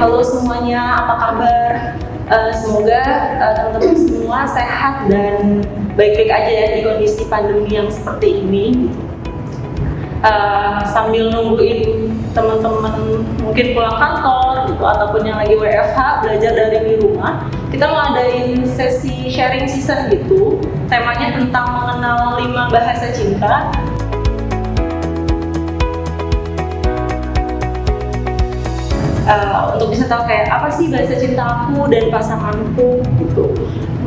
Halo semuanya, apa kabar? Semoga teman-teman semua sehat dan baik-baik aja ya di kondisi pandemi yang seperti ini. Sambil nungguin teman-teman mungkin pulang kantor gitu, ataupun yang lagi WFH belajar dari di rumah, kita mau adain sesi sharing season gitu. Temanya tentang mengenal 5 bahasa cinta. Untuk bisa tahu kayak apa sih bahasa cinta aku dan pasanganku gitu.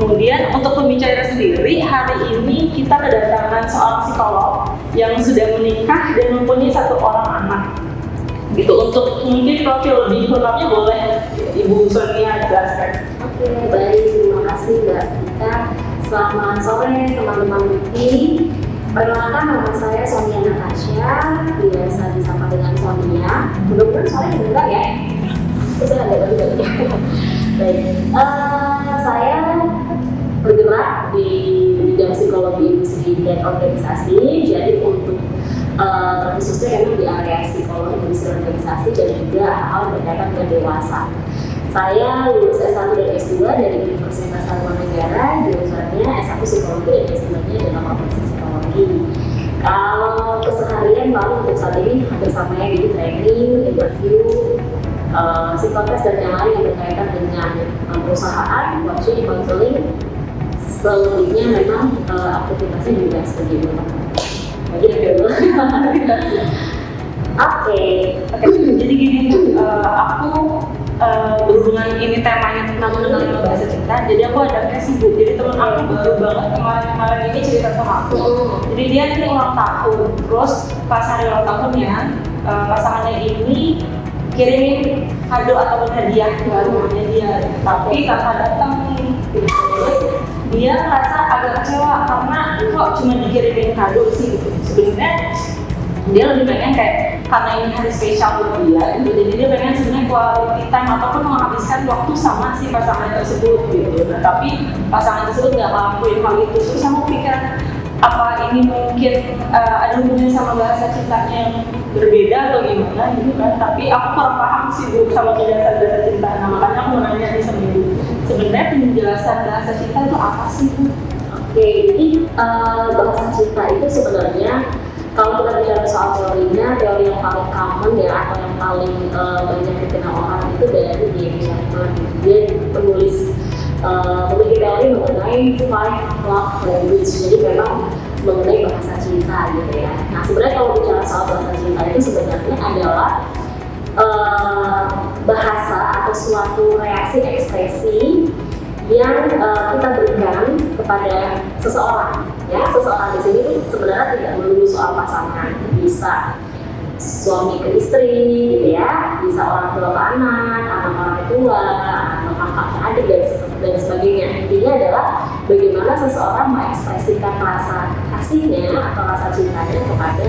Kemudian untuk pembicara sendiri, hari ini kita kedatangan seorang psikolog yang sudah menikah dan mempunyai 1 orang anak. Gitu. Untuk mungkin profil lebih lengkapnya boleh Ibu Sonia jelaskan. Oke, baik, terima kasih Mbak Tika. Selamat sore teman-teman Wiki. Perkenalkan, nama saya Sonia Natasha, biasa disapa dengan Sonia. Mudah-mudahan suaranya dengar ya. Terus ada baik. Saya bergerak di bidang psikologi industri dan organisasi. Jadi untuk khususnya memang di area psikologi industri organisasi dan juga hal berkaitan dengan dewasa. Saya lulus S1 dan S2 dari Universitas Tarumanegara, jurusannya S1 Psikologi dan S2-nya adalah Profesi Psikologi. Kalau keseharian paling untuk saat ini hampir sama ya, jadi training, interview, psikotes dan yang lain yang berkaitan dengan perusahaan, coaching, counseling. Selebihnya memang aktivitasnya juga seperti itu. Bagi dulu. Oke. Jadi gini, aku berhubungan ini temanya tentang mengenal bahasa cinta, jadi aku ada sibuk. Jadi teman aku baru banget kemarin ini cerita sama aku. Jadi dia ini ulang tahun, terus pas hari ulang tahunnya pasangannya ini kirimin kado atau hadiah ke rumahnya dia, tapi kakak datang nih. Terus dia merasa agak kecewa karena kok cuma dikirimin kado sih gitu. Sebenarnya dia lebih pengen kayak karena ini hari spesial buat dia gitu, jadi dia pengen sebenarnya quality time ataupun menghabiskan waktu sama si pasangan tersebut gitu. Nah, tapi pasangan tersebut nggak ngelakuin hal itu. Terus aku pikir apa ini mungkin ada hubungannya sama bahasa cintanya yang berbeda atau gimana gitu kan. Tapi aku kurang paham sih Bu sama penjelasan bahasa cinta. Nah, makanya aku mau nanya nih sama Ibu, sebenarnya penjelasan bahasa cinta itu apa sih Bu? Oke, jadi bahasa cinta itu sebenarnya kalau kita bicara soal teorinya, teori yang paling common ya atau yang paling banyak dikenal orang itu dari Gary Chapman. Dia penulis memiliki teori mengenai 5 love language. Jadi memang mengenai bahasa cinta gitu ya. Nah, sebenarnya kalau bicara soal bahasa cinta itu sebenarnya adalah bahasa atau suatu reaksi ekspresi yang kita berikan kepada seseorang. Ya, seseorang di sini tuh sebenarnya tidak melulu soal pasangan, bisa suami ke istri, gitu ya, bisa orang tua ke anak, anak orang tua, atau kakak ke adik dan sebagainya. Intinya adalah bagaimana seseorang mengekspresikan rasa kasihnya atau rasa cintanya kepada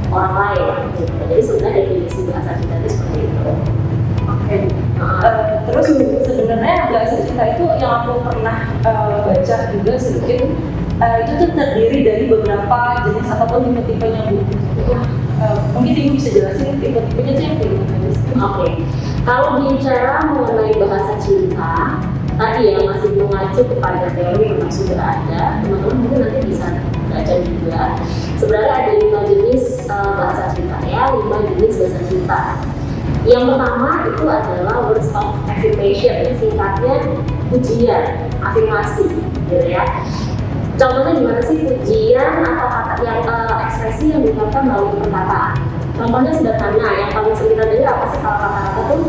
orang lain. Gitu. Jadi sebenarnya definisi bahasa cinta itu seperti itu. Oke. Terus sebenarnya bahasa cinta itu yang aku pernah baca juga sedikit, itu tuh terdiri dari beberapa jenis ataupun tipe-tipenya Bu. Mungkin Ibu bisa jelasin tipe-tipenya itu yang kayak gimana? Oke. Kalau bicara mengenai bahasa cinta, tadi ya masih mengacu kepada teori yang sudah ada, teman-teman mungkin nanti bisa baca juga. Sebenarnya ada 5 jenis bahasa cinta ya, 5 jenis bahasa cinta. Yang pertama itu adalah words of affirmation, singkatnya pujian, afirmasi, gitu ya. Contohnya gimana sih pujian atau kata yang ekspresi yang diungkapkan melalui perkataan? Contohnya sederhana, yang paling sering kita dengar apa sih kalau kata-kata tuh?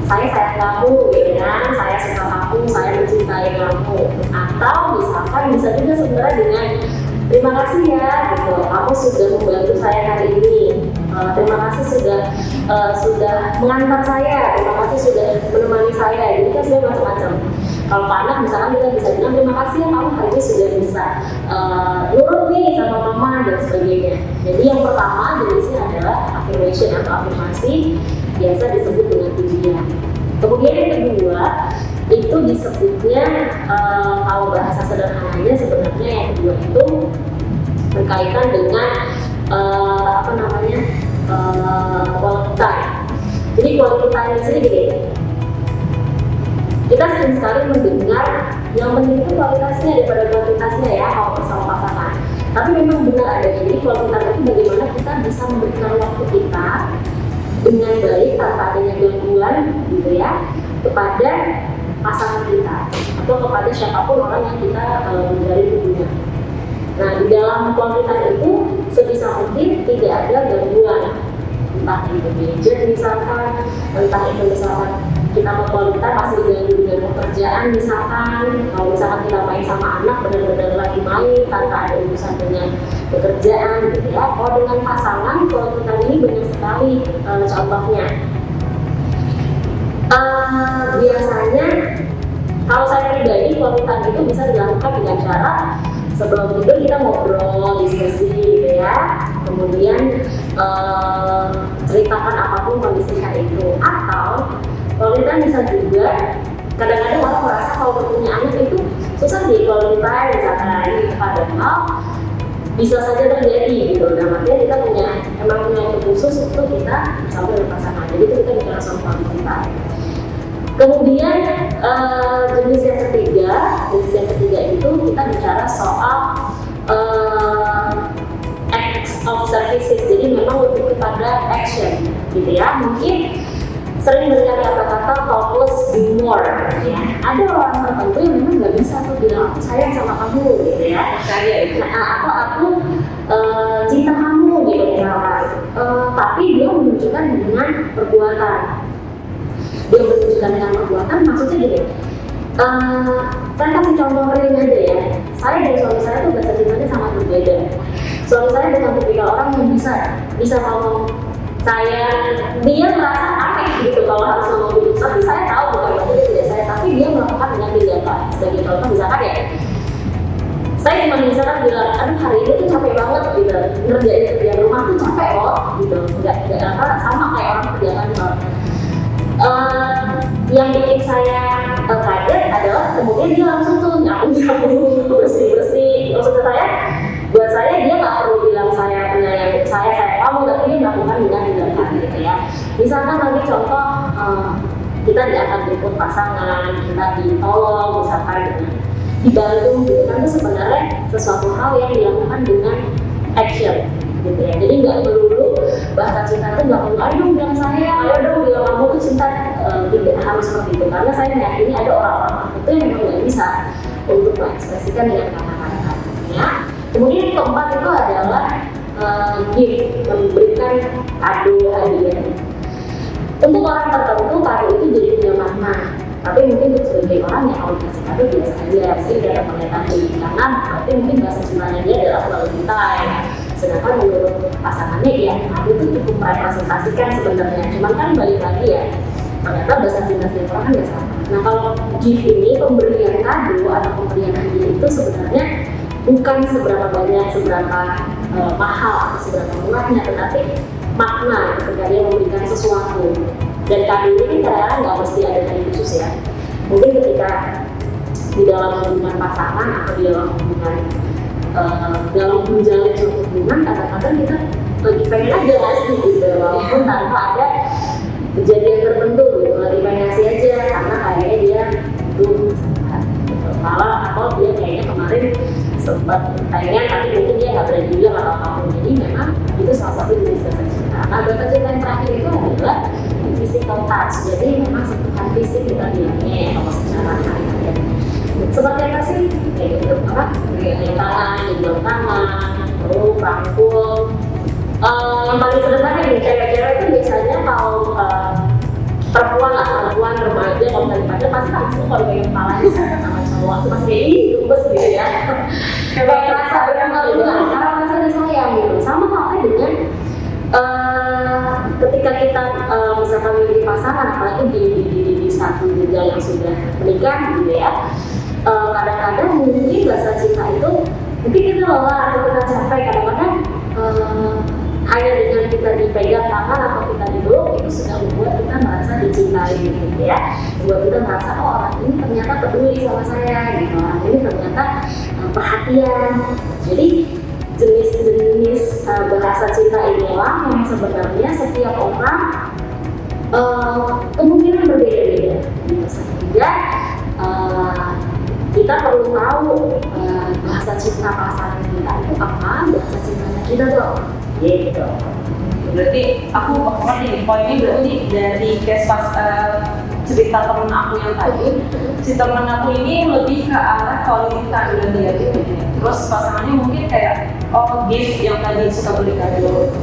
Saya sayang kamu, gitu kan? Saya suka kamu, saya mencintai kamu. Atau misalkan bisa juga sebenarnya dengan terima kasih ya, gitu. Kamu sudah membantu saya hari ini. Terima kasih sudah mengantar saya. Terima kasih sudah menemani saya. Jadi kan sudah macam-macam. Kalau ke anak misalkan kita bisa bilang terima kasih ya kamu hari ini sudah bisa nurut nih sama mama dan sebagainya. Jadi yang pertama jenisnya adalah affirmation atau afirmasi, biasa disebut dengan pujian. Kemudian yang kedua itu disebutnya kalau bahasa sederhananya sebenarnya yang kedua itu berkaitan dengan quality time. Jadi quality kualitasnya sendiri. Kita sering sekali mendengar yang penting itu kualitasnya daripada kuantitasnya ya kalau bersama pasangan. Tapi memang benar adanya. Jadi kualitas itu bagaimana kita bisa memberikan waktu kita dengan baik tanpa adanya gangguan gitu ya kepada pasangan kita atau kepada siapapun orang yang kita menjalin hubungan. Nah di dalam kualitas itu sebisa mungkin tidak ada gangguan, entah itu gadget misalkan, entah itu misalkan kita kualitas masih diganggu dengan pekerjaan misalkan, kalau misalkan kita main sama anak benar-benar lagi main tanpa ada urusan dengan pekerjaan gitu ya. Kalau dengan pasangan kualitas ini banyak sekali contohnya. Biasanya kalau saya pribadi kualitas itu bisa dilakukan dengan cara sebelum tidur kita ngobrol, diskusi gitu ya, kemudian ceritakan apapun kondisi hari itu. Atau kualitas bisa juga kadang-kadang orang merasa kalau punya anak itu susah di kualitas misalkan gitu, padahal bisa saja terjadi gitu. Nah makanya kita emang punya waktu khusus untuk kita bersama dengan pasangan. Jadi itu kita bicara soal kualitas. Kemudian jenis yang ketiga itu kita bicara soal acts of services. Jadi memang lebih kepada action gitu ya. Mungkin sering dengar kata-kata talk less do more ya. Ada orang tertentu yang memang nggak bisa tuh bilang aku sayang sama kamu gitu ya. Atau aku cinta kamu gitu misalkan. Tapi dia menunjukkan dengan perbuatan. Dia menunjukkan dengan perbuatan, maksudnya gini. Saya kasih contoh real aja ya. Saya dan suami saya tuh bahasa cintanya sangat berbeda. Suami saya bukan tipikal orang yang bisa ngomong saya, dia merasa aneh gitu kalau harus ngomong gitu. Tapi saya tahu bukan berarti dia tidak saya, tapi dia melakukan dengan tindakan. Sebagai contoh misalkan ya, saya cuma misalkan bilang, aduh hari ini tuh capek banget gitu, ngerjain kerjaan rumah tuh capek loh gitu. Nggak sama kayak orang kerja kantor. Yang bikin saya kaget adalah kemudian dia langsung tuh nyapu bersih. Maksudnya buat saya dia nggak perlu bilang saya penyayang saya kamu, tapi dia melakukan dengan tindakan gitu ya. Misalkan lagi contoh kita diantar jemput pasangan, kita ditolong misalkan gitu, dibantu gitu kan, itu sebenarnya sesuatu hal yang dilakukan dengan action gitu ya. Jadi nggak melulu bahasa cinta itu nggak perlu ayo dong bilang saya, ayo dong bilang kamu tuh cinta, tidak harus seperti itu. Karena saya meyakini ada orang-orang itu yang memang nggak bisa untuk mengekspresikan dengan kata-kata ya. Kemudian yang keempat itu adalah gift, memberikan kado hadiah. Untuk orang tertentu kado itu jadi punya makna, tapi mungkin untuk sebagian orang yang kalau dikasih kado biasa aja, sih tidak mengetahui karena berarti mungkin bahasa cintanya dia adalah quality time. Sedangkan menurut pasangannya ya kado itu cukup merepresentasikan sebenarnya. Cuman kan balik lagi ya, ternyata bahasa cinta setiap orang kan nggak sama. Nah kalau gift ini pemberian kado atau pemberian hadiah itu sebenarnya bukan seberapa banyak, seberapa mahal atau seberapa murahnya, tetapi makna ketika dia memberikan sesuatu. Dan kado ini kadang-kadang nggak mesti ada hari khusus ya. Mungkin ketika di dalam hubungan pasangan atau di dalam hubungan dalam menjalin suatu hubungan, kadang-kadang kita lagi pengen aja ngasih gitu, walaupun tanpa ada kejadian tertentu gitu, lagi pengen ngasih aja karena kayaknya dia butuh gitu. Malah atau dia kayaknya kemarin sempat pengen tapi mungkin dia nggak berani bilang atau apapun. Jadi memang itu salah satu jenis bahasa cinta. Nah bahasa cinta yang terakhir itu adalah physical touch. Jadi memang sentuhan fisik kita bilangnya kalau secara hari-hari. Seperti apa sih? Kayak gitu apa? Genggam tangan, genggam tangan, peluk, rangkul. Yang paling sederhana nih cewek-cewek itu biasanya kalau perempuan remaja kalau daripada pasti kan semua kalau pegang kepalanya sama cowok itu pasti kayak gemes gitu ya. Kayak rasa benar-benar karena rasa sayang gitu. Sama halnya dengan ketika kita misalkan memiliki pasangan, apalagi di satu jenjang yang sudah menikah gitu ya. Kadang-kadang mungkin bahasa cinta itu mungkin kita lelah atau kita capek, kadang-kadang hanya dengan kita dipegang tangan atau kita dipeluk itu sudah membuat kita merasa dicintai gitu ya. Membuat kita merasa oh orang ini ternyata peduli sama saya gitu, orang ini ternyata perhatian. Jadi jenis-jenis bahasa cinta inilah yang sebenarnya setiap orang kemungkinan berbeda-beda gitu. Sehingga kita perlu tahu bahasa cinta pasangan kita itu apa, bahasa cintanya kita tuh apa, gitu. Berarti aku ngerti nih, poinnya berarti dari case pas cerita temen aku yang tadi, si temen aku ini lebih ke arah quality time berarti ya gitu. Terus pasangannya mungkin kayak gift yang tadi suka beli kado.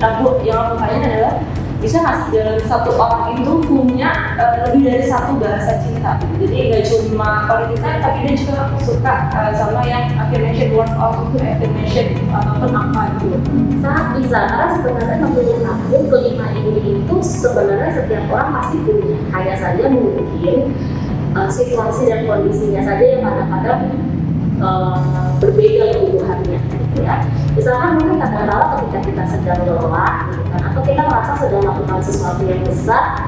Nah Bu, yang aku tanya adalah bisa nggak sih dalam satu orang itu punya lebih dari satu bahasa cinta? Jadi nggak cuma quality time, tapi dia juga suka sama yang affirmation, word of affirmation ataupun apa gitu. Sangat bisa, karena sebenarnya menurut aku kelima ini itu sebenarnya setiap orang pasti punya. Hanya saja mungkin situasi dan kondisinya saja yang kadang-kadang berbeda kebutuhannya, gitu ya. Misalkan mungkin kadang-kadang ketika kita sedang lelah, gitu kan, atau kita merasa sedang melakukan sesuatu yang besar,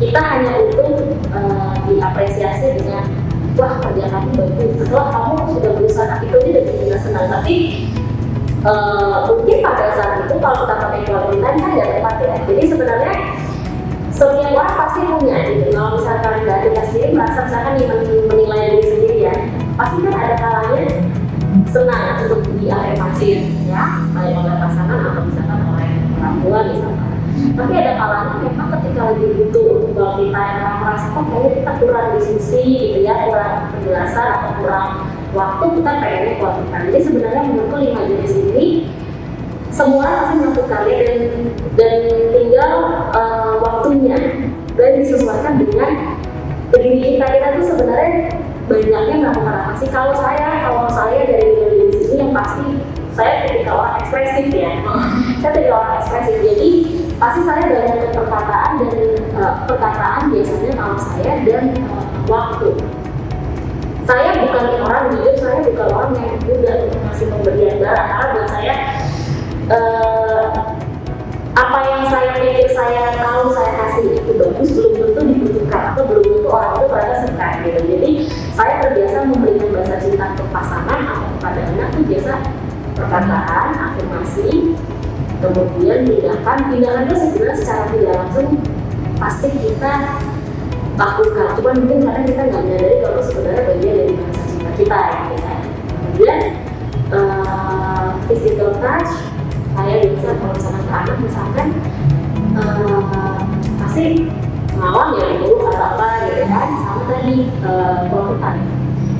kita hanya untuk diapresiasi dengan wah kerja kamu bagus, setelah kamu sudah berusaha, itu dia udah bikin senang. Tapi mungkin pada saat itu kalau kita pakai quality time kan nggak tepat ya. Jadi sebenarnya setiap orang pasti punya gitu. Kalau misalkan kita sendiri merasa misalkan menilai diri sendiri ya, pasti kan ada kalanya senang untuk diafirmasi ya, baik oleh pasangan atau misalkan oleh orang tua misalkan. Tapi ada kalanya memang ketika lagi butuh untuk kita yang merasa kok kayaknya kita kurang diskusi gitu ya, kurang penjelasan atau kurang waktu, kita pengennya quality time. Jadi sebenarnya menurutku 5 jenis ini semua orang pasti melakukannya dan tinggal waktunya dan disesuaikan dengan diri kita tuh sebenarnya banyaknya melakukan apa sih. Kalau saya dari diri sini yang pasti saya ketika orang ekspresif ya, saya ketika orang ekspresif, jadi pasti saya banyak perkataan dan perkataan biasanya kalau saya dan waktu. Saya bukan orang jujur, saya bukan orang yang mudah untuk ngasih pemberian barang, karena buat saya apa yang saya pikir saya tahu saya kasih itu bagus belum tentu dibutuhkan atau belum tentu orang itu ternyata suka gitu. Jadi saya terbiasa memberikan bahasa cinta ke pasangan atau kepada anak itu biasa perkataan, afirmasi, kemudian tindakan itu sebenarnya secara tidak langsung pasti kita lakukan, cuma mungkin karena kita nggak menyadari kalau sebenarnya bagian dari bahasa cinta kita ya. Kemudian physical touch, saya biasa kalau misalkan ke anak misalkan pasti ngawang ya dulu atau apa gitu kan, sama tadi pelukan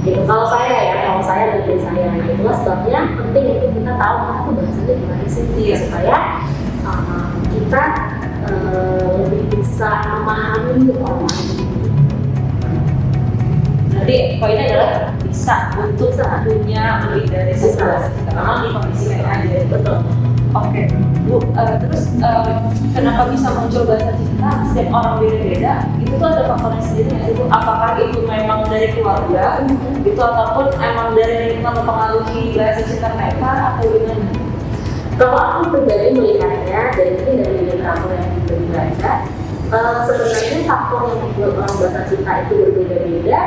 gitu. Kalau saya dari saya, nah itulah sebabnya penting untuk kita tahu kita tuh bahasanya gimana sih supaya kita lebih bisa memahami orang lain. Jadi poinnya adalah bisa untuk punya lebih dari satu bahasa cinta, memang di kondisi kayak aja. Betul. Oke, Bu, terus kenapa bisa muncul bahasa cinta? Setiap orang beda-beda, itu tuh ada faktornya sendiri nggak sih, Bu? Apakah itu memang dari keluarga, itu ataupun emang dari lingkungan mempengaruhi bahasa cinta mereka, atau gimana? Kalau aku pribadi melihatnya, dari literatur yang dibaca, sebenarnya faktor yang membuat orang bahasa cinta itu berbeda-beda,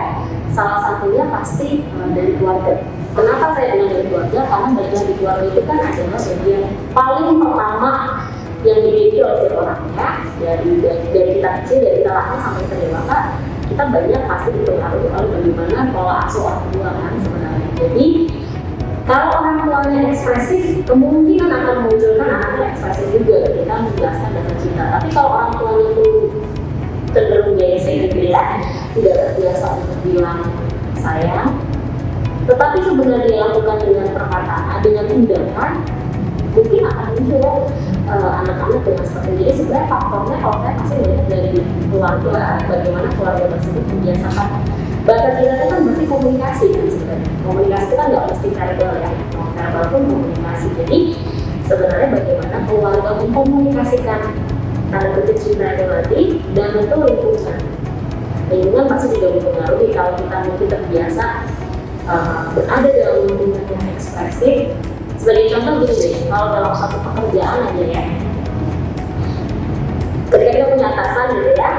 salah satunya pasti dari keluarga. Kenapa saya bilang dari keluarga? Karena bagian di keluarga itu kan adalah bagian paling pertama yang dimiliki oleh setiap orang ya. Dari kita kecil, dari kita lahir sampai kita dewasa, kita banyak pasti dipengaruhi oleh bagaimana pola asuh orang tua kan sebenarnya. Jadi kalau orang tuanya ekspresif, kemungkinan akan munculkan anaknya ekspresif juga ketika menjelaskan bahasa cinta. Tapi kalau orang tuanya itu cenderung gengsi gitu ya, tidak terbiasa untuk bilang sayang, tetapi sebenarnya dilakukan dengan perkataan, dengan tindakan, mungkin akan muncul anak-anak dengan seperti ini. Jadi sebenarnya faktornya kalau saya pasti melihat dari keluarga, bagaimana keluarga tersebut membiasakan bahasa cinta itu kan berarti komunikasi kan sebenarnya. Komunikasi itu kan nggak mesti verbal ya, verbal pun komunikasi. Jadi sebenarnya bagaimana keluarga mengkomunikasikan tanda kutip cinta itu tadi, dan itu lingkungan pasti juga mempengaruhi. Kalau kita mungkin terbiasa berada dalam lingkungan yang ekspresif, sebagai contoh gitu deh, kalau dalam satu pekerjaan aja ya, ketika kita punya atasan gitu ya,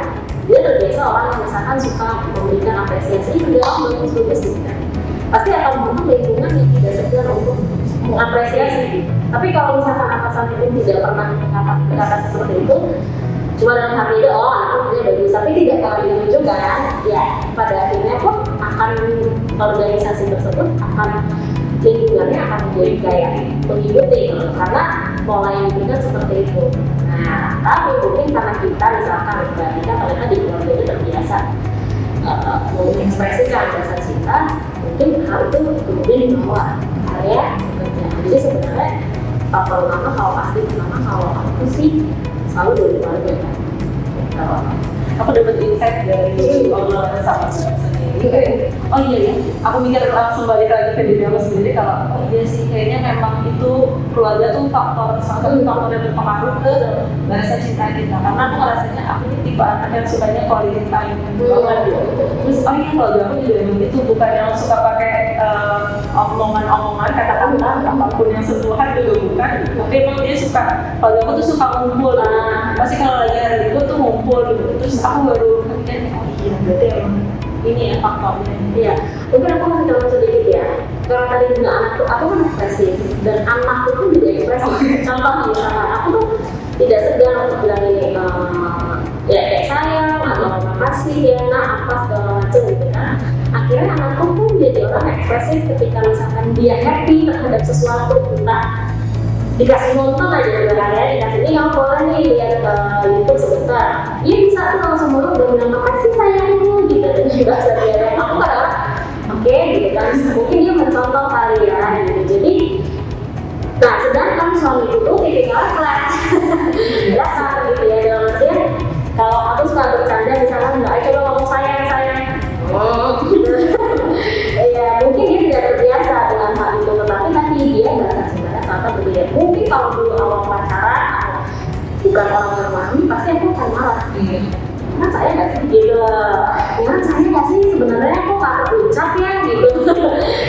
dia terbiasa orang yang misalkan suka memberikan apresiasi, kerjaan bagus-bagus gitu kan, pasti akan membentuk lingkungan yang tidak segan untuk mengapresiasi. Tapi kalau misalkan atasan itu tidak pernah berkata seperti itu, cuma dalam hati itu oh anakku kerja bagus, tapi tidak kalau ditunjukkan ya pada akhirnya kok akan organisasi tersebut akan lingkungannya akan menjadi kayak mengikuti gitu. Karena pola yang diberikan seperti itu. Nah tapi mungkin karena kita misalkan kita ternyata di keluarga itu terbiasa mengekspresikan rasa cinta, mungkin hal itu kemudian dibawa karya kerja. Jadi sebenarnya faktor utama kalau aku sih selalu dari keluarga kan. Aku dapat insight dari obrolan sama sendiri. Oh iya ya, aku mikir langsung balik lagi ke diri aku sendiri kalau oh iya sih kayaknya memang itu keluarga tuh salah satu faktor yang berpengaruh ke bahasa cinta kita. Karena aku ngerasanya aku ini tipe anak yang sukanya quality time. Terus oh iya keluarga aku juga emang itu bukan yang suka pakai omongan-omongan kata-kata apapun yang sentuhan juga bukan. Tapi emang dia suka keluarga aku tuh suka ngumpul. Pasti kalau lagi hari itu tuh ngumpul gitu. Terus aku baru mikir oh iya berarti emang ini ya faktornya. Iya, mungkin aku masih terlalu sedikit ya. Karena tadi juga anakku, aku kan ekspresif dan anakku pun juga ekspresif. Contoh misalnya, aku tuh tidak segan untuk bilang ini ya kayak sayang atau makasih ya nak apa segala macam gitu kan. Akhirnya anakku pun jadi orang ekspresif ketika misalkan dia happy terhadap sesuatu, entah dikasih nonton aja gitu kan ya, dikasih ini yang boleh nih lihat YouTube sebentar, dia bisa tuh langsung mulai udah bilang makasih sayangku gitu dan juga saya aku kadang oke gitu kan, mungkin dia mencontoh kali ya gitu. Jadi nah sedangkan suami itu tipikal flat dasar gitu ya, dalam artian kalau aku suka bercanda misalnya nggak coba ngomong sayang gitu ya mungkin dia tidak terbiasa dengan hal itu, tapi dia bahasa cinta ternyata berbeda. Mungkin kalau dulu awal pacaran bukan orang yang memahami pasti aku akan marah. Emang saya nggak sih gitu, emang saya nggak sih sebenarnya kok nggak terucap ya gitu,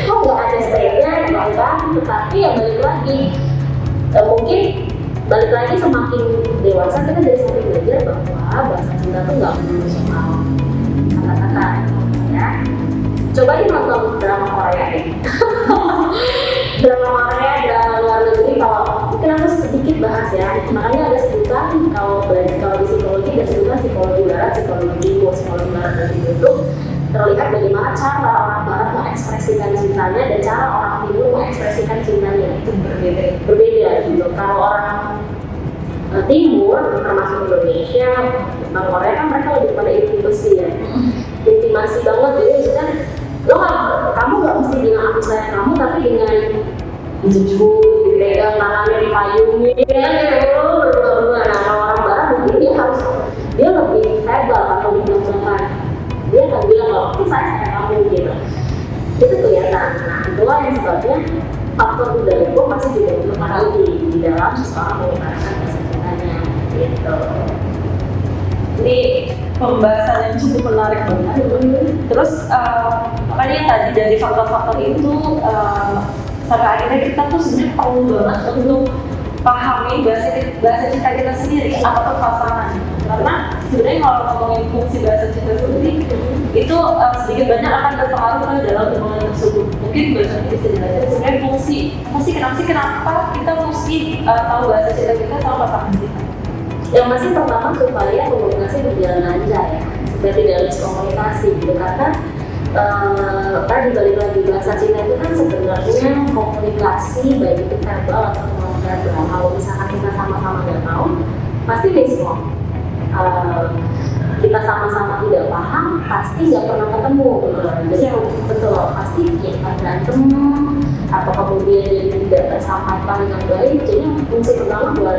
kok nggak ada stepnya gitu kan. Tetapi ya balik lagi semakin dewasa kita dari samping belajar bahwa bahasa cinta tuh nggak melulu soal kata-kata ya. Coba nonton drama Korea deh. drama luar negeri, kalau mungkin aku sedikit bahas ya, makanya ada sebutan kalau di psikologi ada sebutan psikologi barat, psikologi timur. Psikologi barat dan timur itu terlihat bagaimana cara orang barat mengekspresikan cintanya dan cara orang timur mengekspresikan cintanya itu berbeda gitu. Kalau orang timur termasuk Indonesia, Bang Korea kan mereka lebih pada intimasi ya, intimasi banget. Jadi misalkan kamu nggak mesti bilang aku sayang kamu, tapi dengan dijemput, dipegang tangannya, dipayungi, ya gitu, berdua-dua. Nah kalau orang barat mungkin dia lebih verbal atau bilang-bilang, dia akan bilang kalau aku sayang kamu gitu. Itu kelihatan. Nah itulah yang sebabnya faktor budaya itu pasti juga mempengaruhi di dalam seseorang mengutarakan bahasa cintanya gitu. Ini pembahasan yang cukup menarik banget. Terus makanya tadi dari faktor-faktor itu sampai akhirnya kita tuh sebenarnya perlu banget untuk pahami bahasa cinta kita sendiri atau pasangan. Karena sebenarnya kalau ngomongin fungsi bahasa cinta sendiri itu sedikit banyak akan berpengaruh ke dalam hubungan tersebut. Mungkin bisa dijelasin sebenarnya fungsi kenapa kita mesti tahu bahasa cinta kita sama pasangan kita. Yang masih pertama supaya komunikasi berjalan lancar ya, supaya tidak miskomunikasi gitu. Karena tadi balik lagi bahasa cinta itu kan sebenarnya komunikasi baik itu verbal atau non verbal. Kalau misalkan kita sama-sama nggak tahu, pasti miskom. Kita sama-sama tidak paham, pasti nggak pernah ketemu gitu. Jadi betul pasti kita berantem atau kemudian jadi tidak tersampaikan dengan baik. Jadi fungsi pertama buat